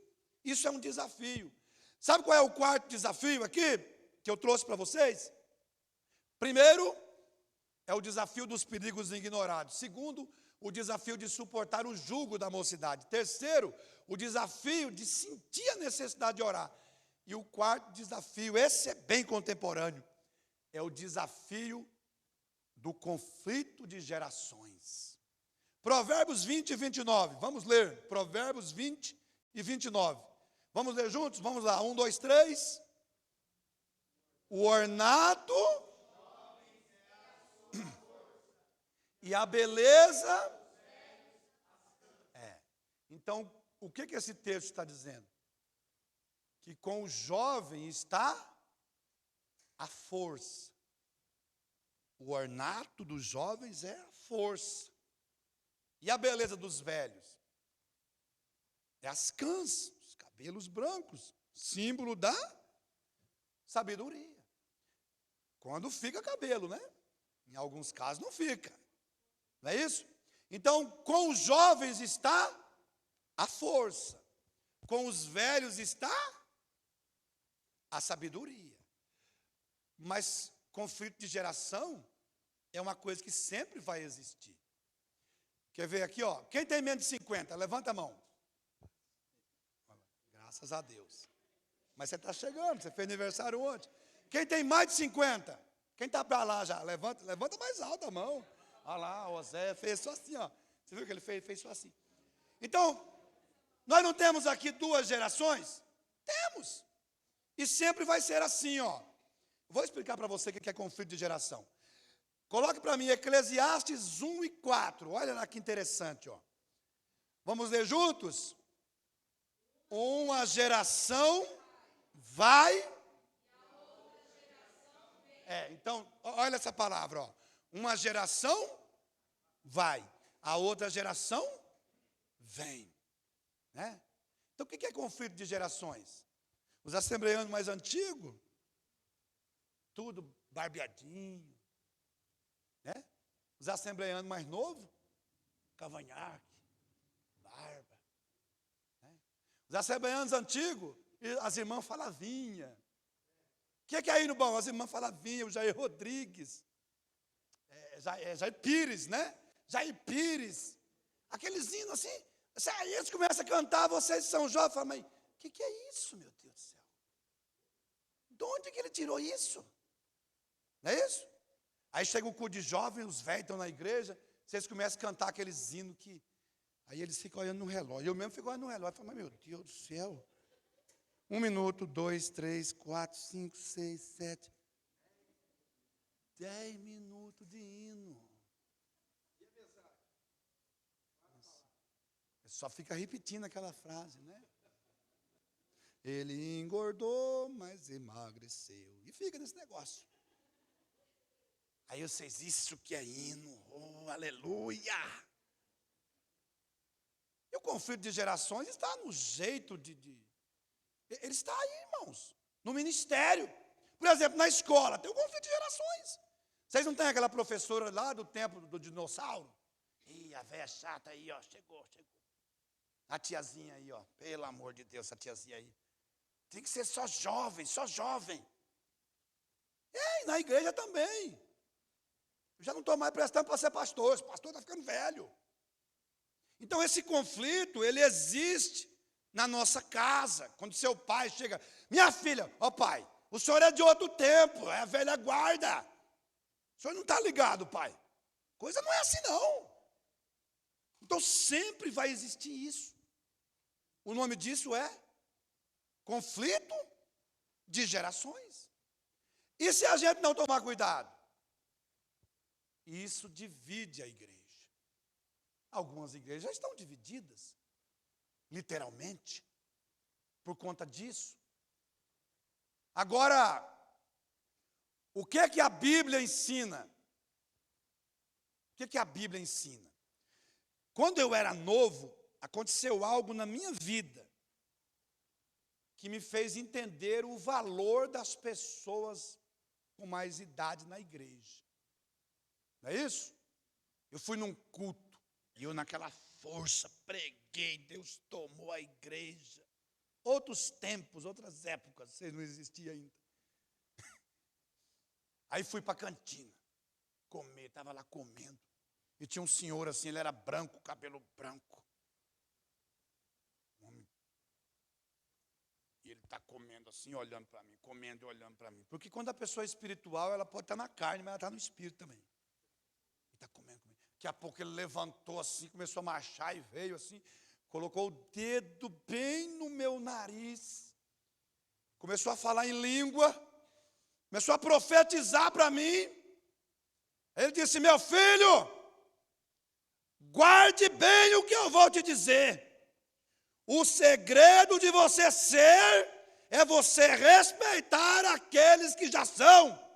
Isso é um desafio. Sabe qual é o quarto desafio aqui, que eu trouxe para vocês? Primeiro, é o desafio dos perigos ignorados. Segundo, o desafio de suportar o jugo da mocidade. Terceiro, o desafio de sentir a necessidade de orar. E o quarto desafio, esse é bem contemporâneo, é o desafio do conflito de gerações. Provérbios 20 e 29. Vamos ler. Provérbios 20 e 29. Vamos ler juntos? Vamos lá. 1, 2, 3. O ornato e a beleza. Então, o que esse texto está dizendo? Que com o jovem está a força. O ornato dos jovens é a força. E a beleza dos velhos? É as cãs, os cabelos brancos, símbolo da sabedoria. Quando fica cabelo, né? Em alguns casos não fica. Não é isso? Então, com os jovens está a força. Com os velhos está a sabedoria. Mas conflito de geração é uma coisa que sempre vai existir. Quer ver aqui, ó? Quem tem menos de 50? Levanta a mão. Graças a Deus. Mas você está chegando, você fez aniversário ontem. Quem tem mais de 50? Quem está para lá já? Levanta mais alto a mão. Olha lá, o Zé fez só assim, ó. Você viu o que ele fez? Fez só assim. Então, nós não temos aqui duas gerações? Temos. E sempre vai ser assim, ó. Vou explicar para você o que é conflito de geração. Coloque para mim Eclesiastes 1 e 4. Olha lá que interessante, ó. Vamos ler juntos? Uma geração vai. Então, olha essa palavra, ó. Uma geração vai, a outra geração vem. Né? Então, o que é conflito de gerações? Os assembleanos mais antigos, tudo barbeadinho. Né? Os assembleanos mais novos, cavanhaque, barba. Né? Os assembleanos antigos, as irmãs falavinha. O que é aí no bom? As irmãs falavinha, o Jair Rodrigues, Jair Pires, né? Jair Pires. Aqueles hinos assim, aí eles começam a cantar, vocês são jovens, falam, mas o que é isso, meu Deus do céu? De onde que ele tirou isso? Não é isso? Aí chega o culto de jovens, os velhos estão na igreja, vocês começam a cantar aqueles hinos que... Aí eles ficam olhando no relógio. Eu mesmo fico olhando no relógio e falo, mas meu Deus do céu. 1 minuto, 2, 3, 4, 5, 6, 7. 10 minutos de hino. Só fica repetindo aquela frase, né? Ele engordou, mas emagreceu. E fica nesse negócio. Aí vocês, isso que é hino, oh, aleluia! E o conflito de gerações está no jeito ele está aí, irmãos, no ministério. Por exemplo, na escola, tem o conflito de gerações. Vocês não têm aquela professora lá do tempo do dinossauro? Ih, a velha chata aí, ó, chegou. A tiazinha aí, ó, pelo amor de Deus, essa tiazinha aí. Tem que ser só jovem. E na igreja também. Eu já não estou mais prestando para ser pastor, esse pastor está ficando velho. Então esse conflito, ele existe na nossa casa. Quando seu pai chega, minha filha, ó pai, o senhor é de outro tempo, é a velha guarda. O senhor não está ligado, pai. Coisa não é assim não. Então sempre vai existir isso. O nome disso é conflito de gerações. E se a gente não tomar cuidado? Isso divide a igreja. Algumas igrejas já estão divididas, literalmente, por conta disso. Agora, o que é que a Bíblia ensina? O que é que a Bíblia ensina? Quando eu era novo, aconteceu algo na minha vida que me fez entender o valor das pessoas com mais idade na igreja. Não é isso? Eu fui num culto, e eu naquela força, preguei, Deus tomou a igreja. Outros tempos, outras épocas, vocês não existiam ainda. Aí fui para a cantina, comer, estava lá comendo. E tinha um senhor assim, ele era branco, cabelo branco. E ele está comendo assim, olhando para mim, comendo e olhando para mim. Porque quando a pessoa é espiritual, ela pode estar na carne, mas ela está no espírito também. Ele está comendo. Daqui a pouco ele levantou assim, começou a marchar e veio assim, colocou o dedo bem no meu nariz, começou a falar em língua, começou a profetizar para mim. Ele disse: meu filho, guarde bem o que eu vou te dizer. O segredo de você ser é você respeitar aqueles que já são.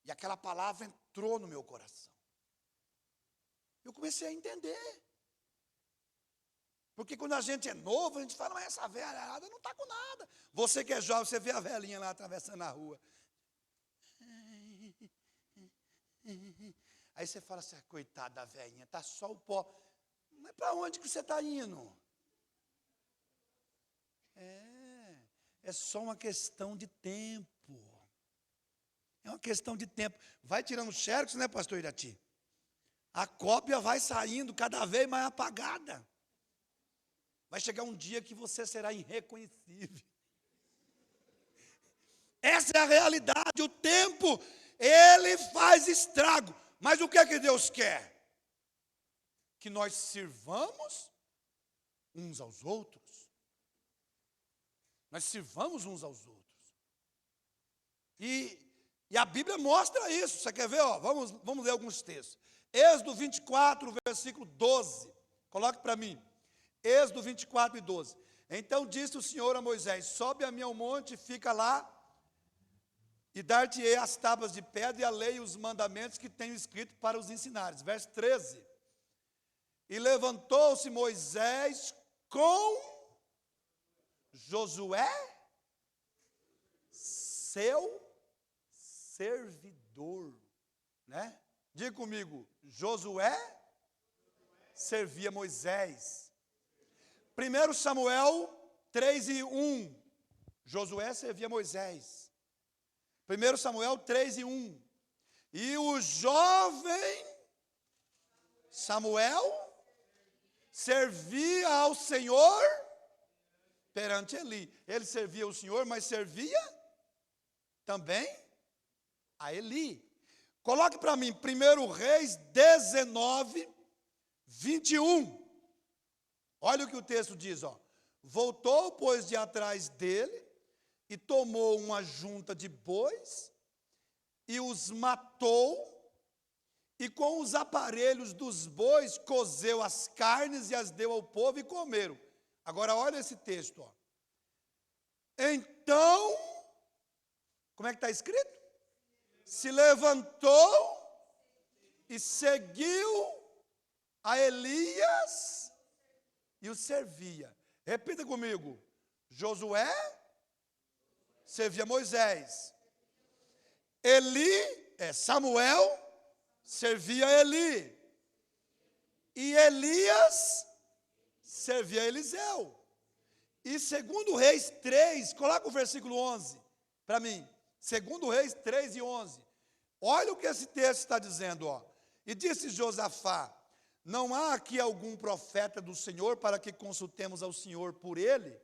E aquela palavra entrou no meu coração. Eu comecei a entender. Porque quando a gente é novo, a gente fala: mas essa velhada não está com nada. Você que é jovem, você vê a velhinha lá atravessando a rua. Aí você fala assim: coitada da velhinha, está só o pó. Mas para onde que você está indo? É só uma questão de tempo. É uma questão de tempo. Vai tirando xerox, né, pastor Irati? A cópia vai saindo cada vez mais apagada. Vai chegar um dia que você será irreconhecível. Essa é a realidade. O tempo, ele faz estrago. Mas o que é que Deus quer? Que nós sirvamos uns aos outros. Nós sirvamos uns aos outros. E a Bíblia mostra isso. Você quer ver? Ó, vamos ler alguns textos. Êxodo 24, versículo 12. Coloque para mim. Êxodo 24 e 12. Então disse o Senhor a Moisés: sobe a mim ao monte, fica lá, e dar-te-ei as tábuas de pedra e a lei e os mandamentos que tenho escrito para os ensinares. Verso 13. E levantou-se Moisés com Josué, seu servidor, né? Diga comigo: Josué servia Moisés. 1 Samuel 3 e 1. Josué servia Moisés. 1 Samuel 3 e 1. E o jovem Samuel servia ao Senhor perante Eli. Ele servia o Senhor, mas servia também a Eli. Coloque para mim 1 Reis 19, 21. Olha o que o texto diz, ó. Voltou, pois, de atrás dele, e tomou uma junta de bois, e os matou, e com os aparelhos dos bois cozeu as carnes e as deu ao povo e comeram. Agora olha esse texto, ó. Então, como é que está escrito? Se levantou e seguiu a Elias e o servia. Repita comigo: Josué servia Moisés. Samuel servia Eli. E Elias servia Eliseu. E 2 Reis 3, coloca o versículo 11 para mim. 2 Reis 3 e 11. Olha o que esse texto está dizendo, ó. E disse Josafá: não há aqui algum profeta do Senhor para que consultemos ao Senhor por ele?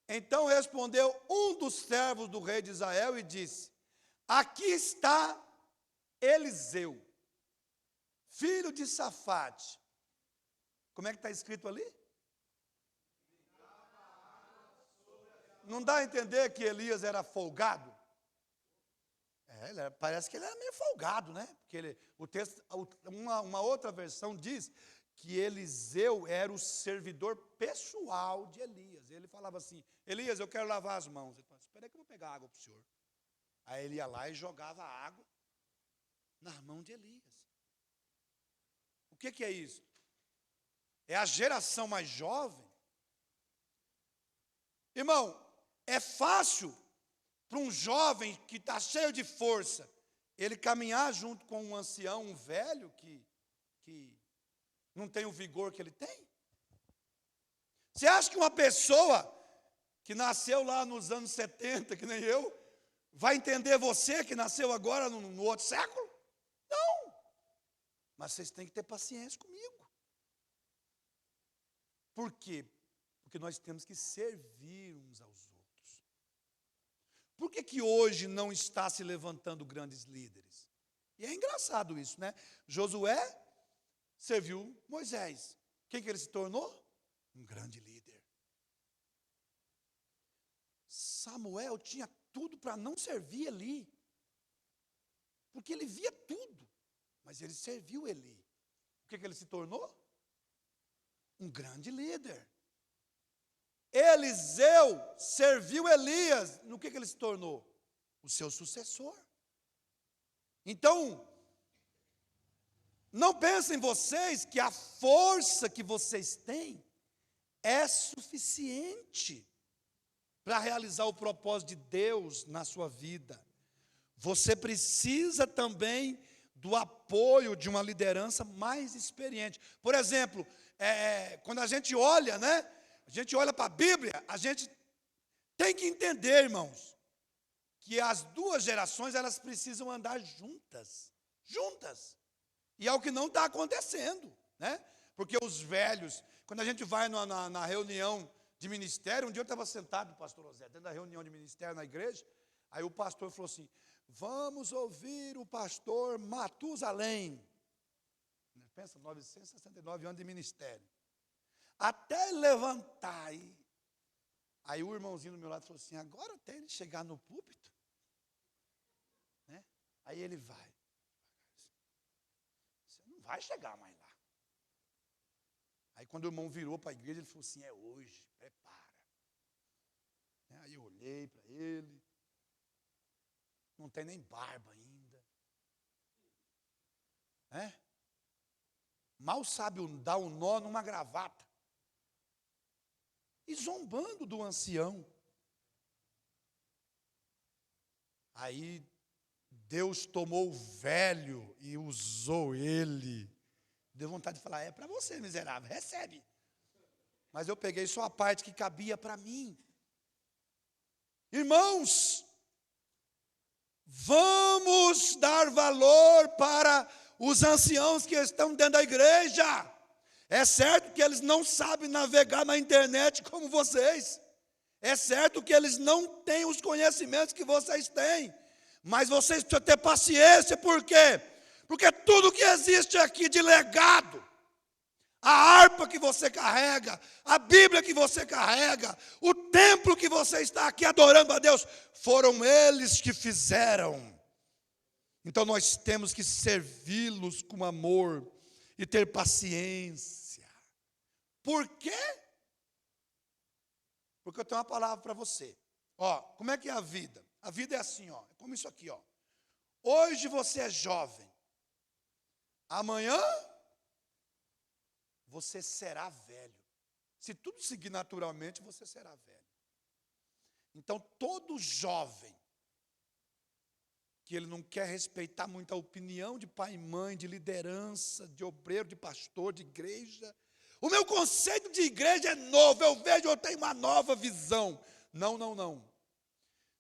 Então respondeu um dos servos do rei de Israel e disse: aqui está Eliseu, filho de Safate. Como é que está escrito ali? Não dá a entender que Elias era folgado? Parece que ele era meio folgado, né? Porque o texto, uma outra versão diz que Eliseu era o servidor pessoal de Elias. Ele falava assim: Elias, eu quero lavar as mãos. Ele falava: espera aí que eu vou pegar água para o senhor. Aí ele ia lá e jogava água nas mãos de Elias. O que é isso? É a geração mais jovem. Irmão, é fácil para um jovem que está cheio de força, ele caminhar junto com um ancião, um velho, que não tem o vigor que ele tem? Você acha que uma pessoa que nasceu lá nos anos 70, que nem eu, vai entender você que nasceu agora no outro século? Não. Mas vocês têm que ter paciência comigo. Por quê? Porque nós temos que servir uns aos outros. Por que hoje não está se levantando grandes líderes? E é engraçado isso, né? Josué serviu Moisés. Quem que ele se tornou? Um grande líder. Samuel tinha tudo para não servir Eli. Porque ele via tudo. Mas ele serviu Eli. O que ele se tornou? Um grande líder. Eliseu serviu Elias. No que ele se tornou? O seu sucessor. Então, não pensem vocês que a força que vocês têm é suficiente para realizar o propósito de Deus na sua vida. Você precisa também do apoio de uma liderança mais experiente. Por exemplo, quando a gente olha, né? A gente olha para a Bíblia, a gente tem que entender, irmãos, que as duas gerações, elas precisam andar juntas. Juntas. E é o que não está acontecendo, né? Porque os velhos, quando a gente vai na reunião de ministério, um dia eu estava sentado, pastor José, dentro da reunião de ministério na igreja, aí o pastor falou assim, vamos ouvir o pastor Matusalém. Pensa, 969 anos de ministério. Até ele levantar, aí o irmãozinho do meu lado falou assim, agora até ele chegar no púlpito, né? Aí ele vai. Você não vai chegar mais lá. Aí quando o irmão virou para a igreja, ele falou assim, é hoje, prepara. Aí eu olhei para ele, não tem nem barba ainda. Mal sabe dar um nó numa gravata. E zombando do ancião. Aí Deus tomou o velho e usou ele. Deu vontade de falar, é para você, miserável, recebe. Mas eu peguei só a parte que cabia para mim. Irmãos, vamos dar valor para os anciãos que estão dentro da igreja. É certo que eles não sabem navegar na internet como vocês. É certo que eles não têm os conhecimentos que vocês têm. Mas vocês precisam ter paciência, por quê? Porque tudo que existe aqui de legado, a harpa que você carrega, a Bíblia que você carrega, o templo que você está aqui adorando a Deus, foram eles que fizeram. Então nós temos que servi-los com amor e ter paciência. Por quê? Porque eu tenho uma palavra para você. Como é que é a vida? A vida é assim, é como isso aqui, Hoje você é jovem. Amanhã você será velho. Se tudo seguir naturalmente, você será velho. Então, todo jovem que ele não quer respeitar muito a opinião de pai e mãe, de liderança, de obreiro, de pastor, de igreja. O meu conceito de igreja é novo, eu tenho uma nova visão. Não.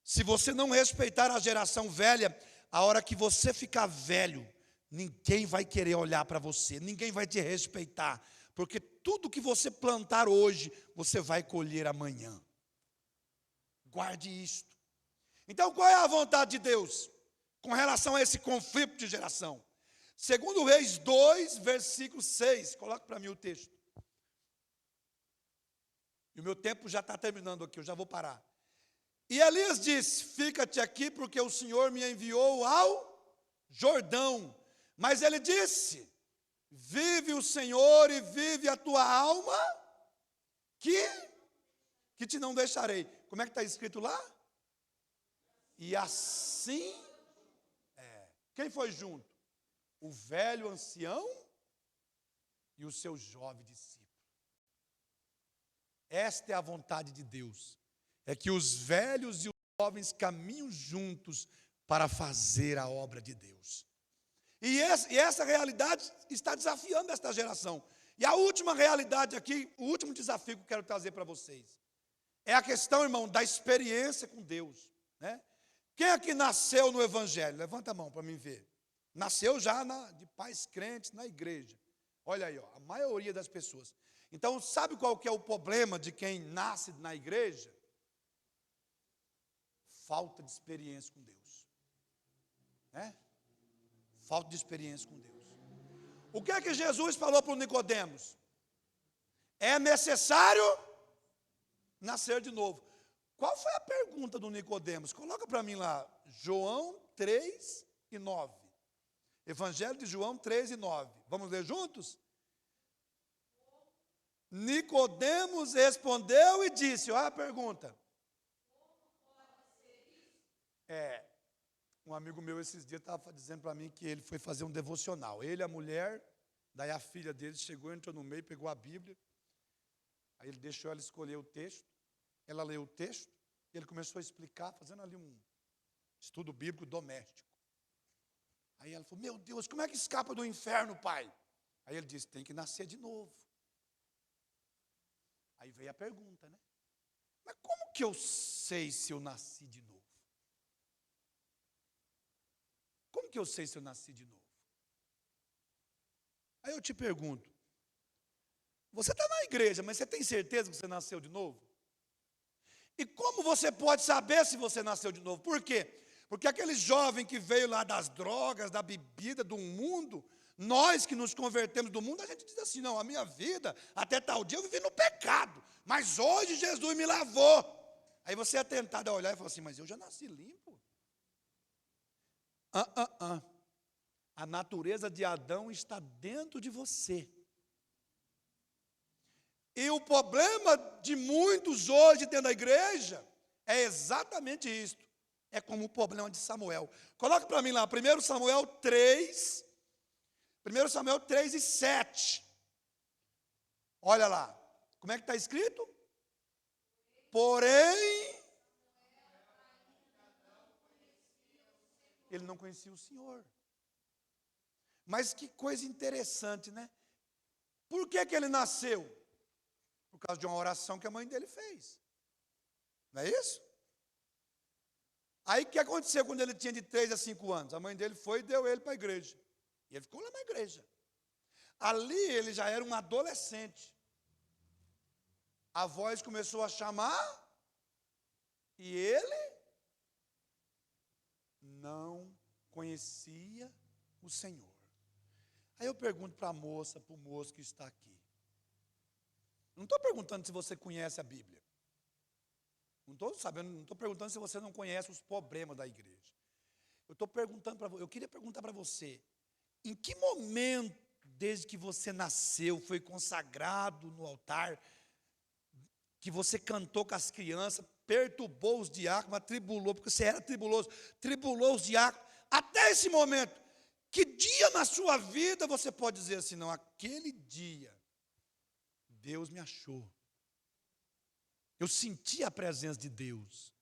Se você não respeitar a geração velha, a hora que você ficar velho, ninguém vai querer olhar para você, ninguém vai te respeitar, porque tudo que você plantar hoje, você vai colher amanhã. Guarde isto. Então, qual é a vontade de Deus com relação a esse conflito de geração? Segundo Reis 2, versículo 6, coloca para mim o texto. E o meu tempo já está terminando aqui, eu já vou parar. E Elias disse, fica-te aqui porque o Senhor me enviou ao Jordão. Mas ele disse, vive o Senhor e vive a tua alma, que te não deixarei. Como é que está escrito lá? E assim, quem foi junto? O velho ancião e o seu jovem discípulo. Esta é a vontade de Deus. É que os velhos e os jovens caminham juntos para fazer a obra de Deus. E essa realidade está desafiando esta geração. E a última realidade aqui, o último desafio que eu quero trazer para vocês, é a questão, irmão, da experiência com Deus, né? Quem aqui nasceu no Evangelho? Levanta a mão para mim ver. Nasceu já de pais crentes na igreja. Olha aí, ó, a maioria das pessoas. Então, sabe qual que é o problema de quem nasce na igreja? Falta de experiência com Deus, né? Falta de experiência com Deus. O que é que Jesus falou para o Nicodemos? É necessário nascer de novo. Qual foi a pergunta do Nicodemos? Coloca para mim lá, João 3:9. Evangelho de João 3:9. Vamos ler juntos? Nicodemos respondeu e disse, olha a pergunta. Um amigo meu esses dias estava dizendo para mim que ele foi fazer um devocional. Ele, a mulher, daí a filha dele chegou, entrou no meio, pegou a Bíblia. Aí ele deixou ela escolher o texto. Ela leu o texto e ele começou a explicar, fazendo ali um estudo bíblico doméstico. Aí ela falou, meu Deus, como é que escapa do inferno, pai? Aí ele disse, tem que nascer de novo. Aí veio a pergunta, né? Mas como que eu sei se eu nasci de novo? Como que eu sei se eu nasci de novo? Aí eu te pergunto, você está na igreja, mas você tem certeza que você nasceu de novo? E como você pode saber se você nasceu de novo? Por quê? Porque aquele jovem que veio lá das drogas, da bebida, do mundo, nós que nos convertemos do mundo, a gente diz assim, não, a minha vida, até tal dia eu vivi no pecado, mas hoje Jesus me lavou. Aí você é tentado a olhar e falar assim, mas eu já nasci limpo. A natureza de Adão está dentro de você. E o problema de muitos hoje dentro da igreja é exatamente isso. É como o problema de Samuel. Coloca para mim lá, 1 Samuel 3, 1 Samuel 3:7. Olha lá, como é que está escrito? Porém, ele não conhecia o Senhor. Mas que coisa interessante, né? Por que ele nasceu? Por causa de uma oração que a mãe dele fez. Não é isso? Aí o que aconteceu quando ele tinha de 3 a 5 anos? A mãe dele foi e deu ele para a igreja. E ele ficou lá na igreja. Ali ele já era um adolescente. A voz começou a chamar e ele não conhecia o Senhor. Aí eu pergunto para a moça, para o moço que está aqui. Não estou perguntando se você conhece a Bíblia. Não estou sabendo, não estou perguntando se você não conhece os problemas da igreja. Eu queria perguntar para você, em que momento, desde que você nasceu, foi consagrado no altar, que você cantou com as crianças, perturbou os diáconos, atribulou, porque você era tribuloso, tribulou os diáconos, até esse momento, que dia na sua vida você pode dizer assim, não, aquele dia, Deus me achou. Eu senti a presença de Deus.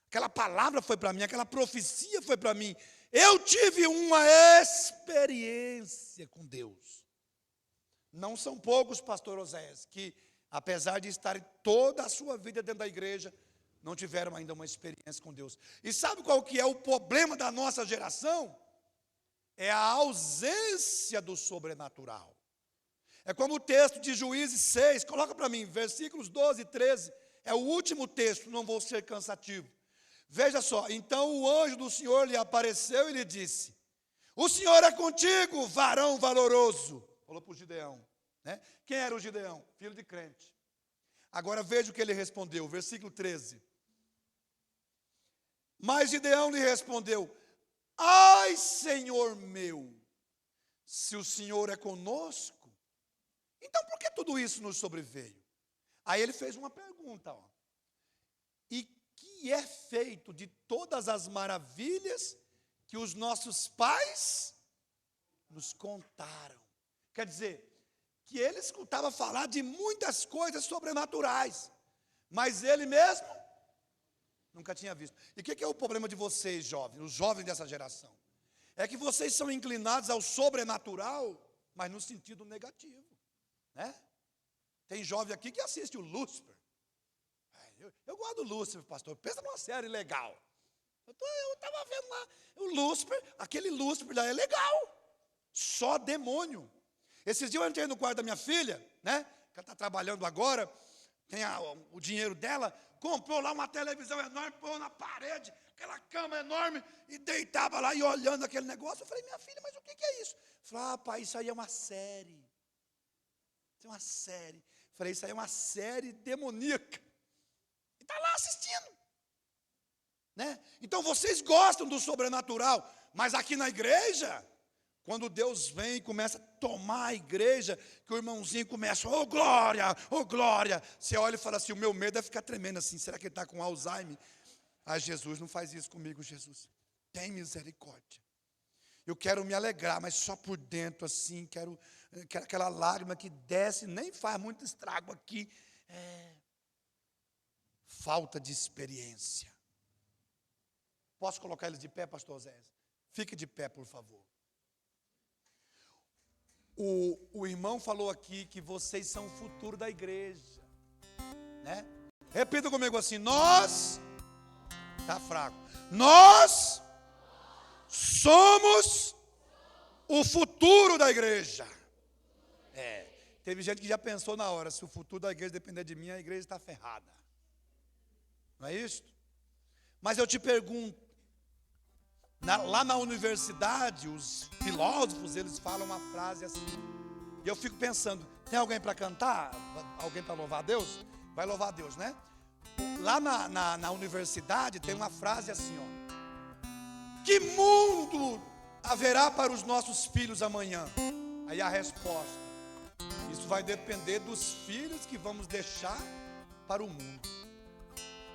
Aquela palavra foi para mim, aquela profecia foi para mim. Eu tive uma experiência com Deus. Não são poucos, pastor Oséias, que apesar de estarem toda a sua vida dentro da igreja, não tiveram ainda uma experiência com Deus. E sabe qual que é o problema da nossa geração? É a ausência do sobrenatural. É como o texto de Juízes 6, coloca para mim, versículos 12 e 13, é o último texto, não vou ser cansativo. Veja só, então o anjo do Senhor lhe apareceu e lhe disse, o Senhor é contigo, varão valoroso. Falou para o Gideão, né? Quem era o Gideão? Filho de crente. Agora veja o que ele respondeu, versículo 13. Mas Gideão lhe respondeu, ai, Senhor meu, se o Senhor é conosco, então por que tudo isso nos sobreveio? Aí ele fez uma pergunta, ó. E que é feito de todas as maravilhas que os nossos pais nos contaram? Quer dizer, que ele escutava falar de muitas coisas sobrenaturais, mas ele mesmo nunca tinha visto. E o que é o problema de vocês, jovens, os jovens dessa geração? É que vocês são inclinados ao sobrenatural, mas no sentido negativo. né? Tem jovem aqui que assiste o Lúcifer. Eu gosto do Lúcifer, pastor. Pensa numa série legal. Eu estava vendo lá o Lúcifer, aquele Lúcifer lá é legal. Só demônio. Esses dias eu entrei no quarto da minha filha, né? Que ela está trabalhando agora, tem o dinheiro dela, comprou lá uma televisão enorme, pôs na parede, aquela cama enorme, e deitava lá e olhando aquele negócio. Eu falei, minha filha, mas o que é isso? Falei, pai, isso aí é uma série. Isso é uma série. Falei, isso aí é uma série demoníaca. E está lá assistindo. Né? Então vocês gostam do sobrenatural, mas aqui na igreja, quando Deus vem e começa a tomar a igreja, que o irmãozinho começa, oh glória, você olha e fala assim, o meu medo é ficar tremendo assim, será que ele está com Alzheimer? Ah, Jesus, não faz isso comigo, Jesus, tem misericórdia. Eu quero me alegrar, mas só por dentro assim, quero aquela lágrima que desce, nem faz muito estrago aqui, falta de experiência. Posso colocar eles de pé, pastor Oséias? Fique de pé, por favor. O irmão falou aqui que vocês são o futuro da igreja, né? Repita comigo assim, nós, tá fraco, nós somos o futuro da igreja. Teve gente que já pensou na hora, se o futuro da igreja depender de mim, a igreja está ferrada. Não é isso? Mas eu te pergunto, lá na universidade, os filósofos, eles falam uma frase assim, e eu fico pensando, tem alguém para cantar? Alguém para louvar a Deus? Vai louvar a Deus, né? Lá na universidade tem uma frase assim, ó, que mundo haverá para os nossos filhos amanhã? Aí a resposta, isso vai depender dos filhos que vamos deixar para o mundo.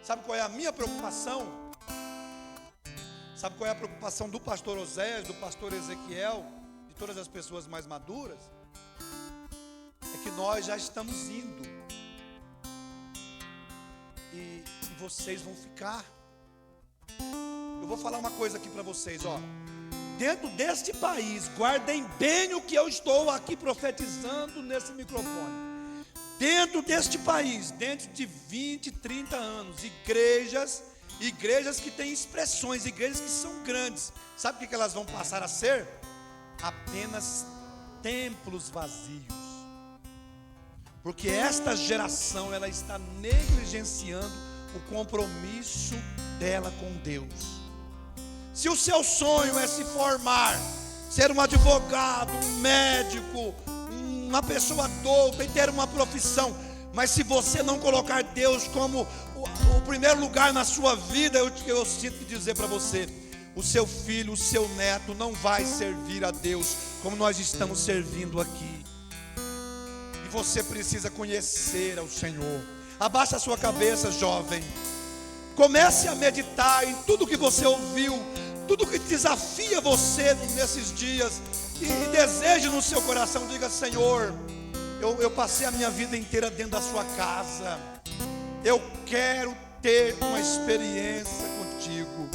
Sabe qual é a minha preocupação? Sabe qual é a preocupação do pastor Oséias, do pastor Ezequiel, de todas as pessoas mais maduras? É que nós já estamos indo. E vocês vão ficar. Eu vou falar uma coisa aqui para vocês, ó. Dentro deste país, guardem bem o que eu estou aqui profetizando nesse microfone. Dentro deste país, dentro de 20, 30 anos, igrejas que têm expressões, igrejas que são grandes, sabe o que elas vão passar a ser? Apenas templos vazios. Porque esta geração, ela está negligenciando o compromisso dela com Deus. Se o seu sonho é se formar, ser um advogado, um médico, uma pessoa douta e ter uma profissão, mas se você não colocar Deus como o primeiro lugar na sua vida, eu sinto que dizer para você, o seu filho, o seu neto não vai servir a Deus como nós estamos servindo aqui. E você precisa conhecer ao Senhor. Abaixa a sua cabeça, jovem. Comece a meditar em tudo que você ouviu, tudo que desafia você nesses dias, e deseje no seu coração, diga, Senhor, eu passei a minha vida inteira dentro da sua casa, eu quero ter uma experiência contigo.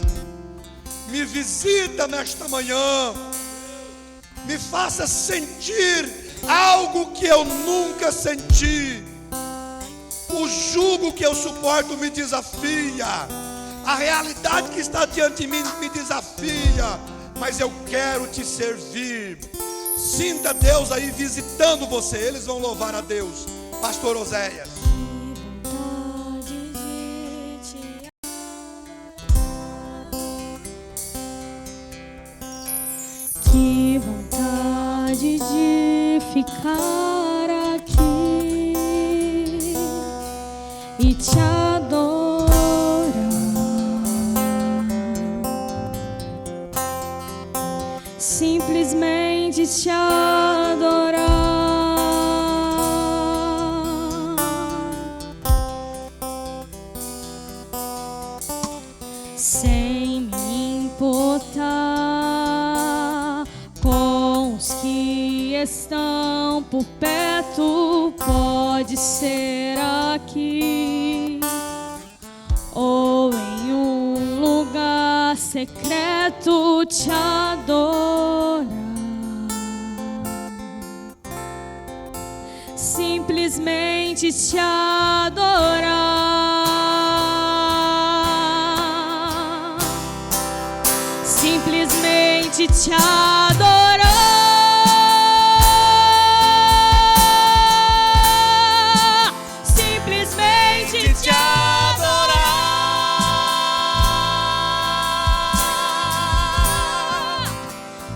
Me visita nesta manhã, me faça sentir algo que eu nunca senti. O jugo que eu suporto me desafia, a realidade que está diante de mim me desafia, mas eu quero te servir. Sinta Deus aí visitando você. Eles vão louvar a Deus. Pastor Oséias. Que vontade de ficar aqui e te adorar, simplesmente te adorar, sem me importar com os que estão por perto, pode ser aqui ou em um lugar secreto te adorar. simplesmente te adorar, simplesmente te adorar, simplesmente te adorar.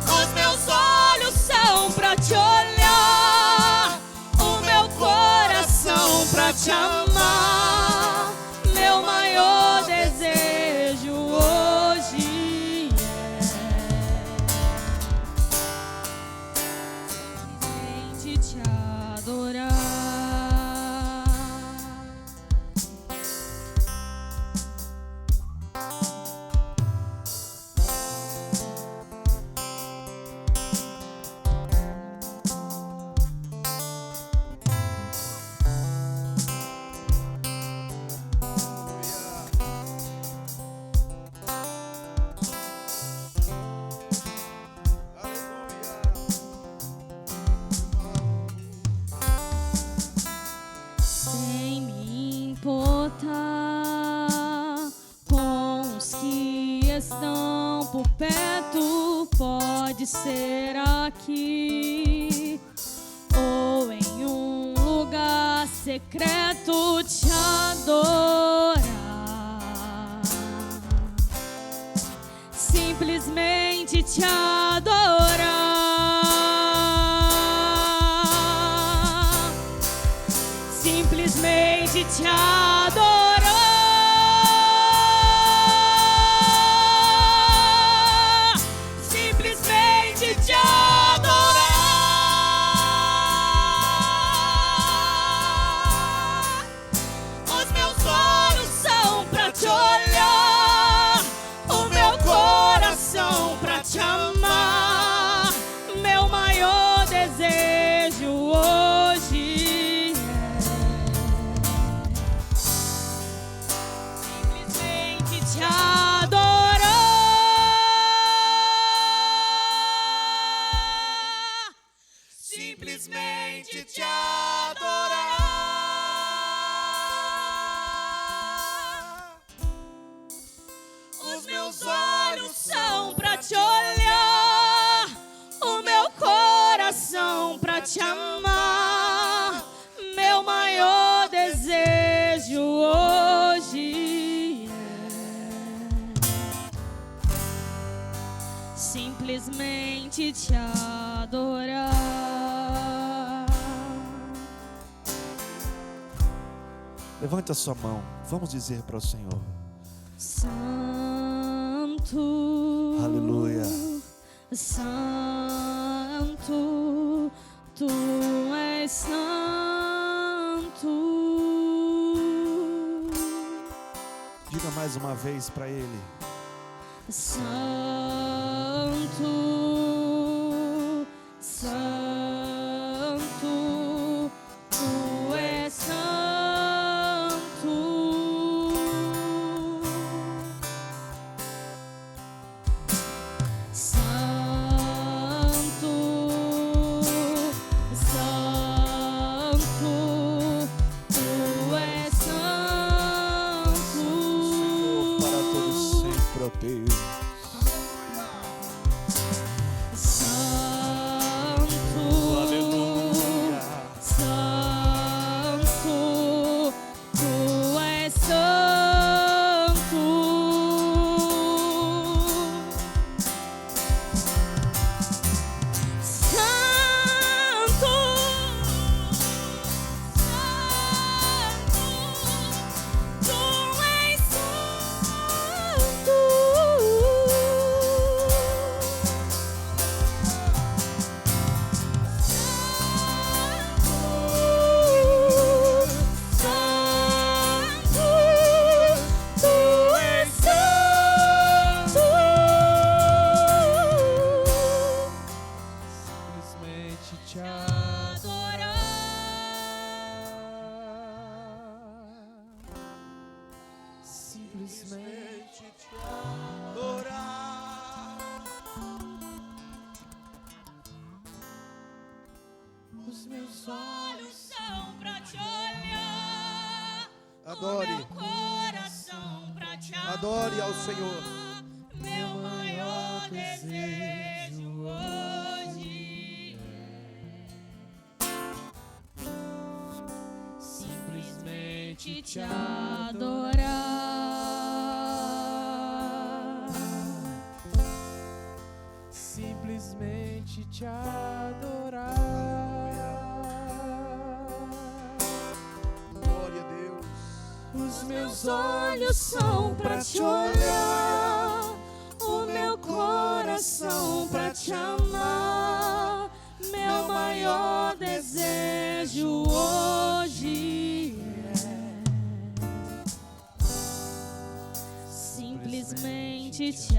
Os meus olhos são pra te olhar, o meu coração pra te amar. Meu maior desejo hoje é simplesmente te adorar. Sem me importar com os que estão por perto, pode ser aqui ou em um lugar secreto te adorar, simplesmente te adorar, simplesmente te adorar, simplesmente te adorar. Os meus olhos são pra te olhar, o meu coração pra te amar. Meu maior desejo hoje simplesmente te adorar, simplesmente te adorar. Os meus olhos são pra te olhar, o meu coração pra te amar. Meu maior desejo hoje é simplesmente te adorar. Levante a sua mão, vamos dizer para o Senhor: Santo, aleluia. Santo, tu és santo. Diga mais uma vez para Ele: Santo, Santo, tu és santo. Santo, Santo, tu és santo. para todos sempre, ó Deus. Santo, Aleluia. Santo, tu és santo. Santo, Santo, tu és santo. Simplesmente te simplesmente te adorar. Os meus olhos são pra te Adore. meu coração pra te amar. Adore ao Senhor. Meu maior desejo hoje é simplesmente te adorar. Simplesmente te adorar. Glória a Deus. Os Meus olhos são pra te olhar, o meu coração pra te amar. Meu maior desejo hoje é simplesmente te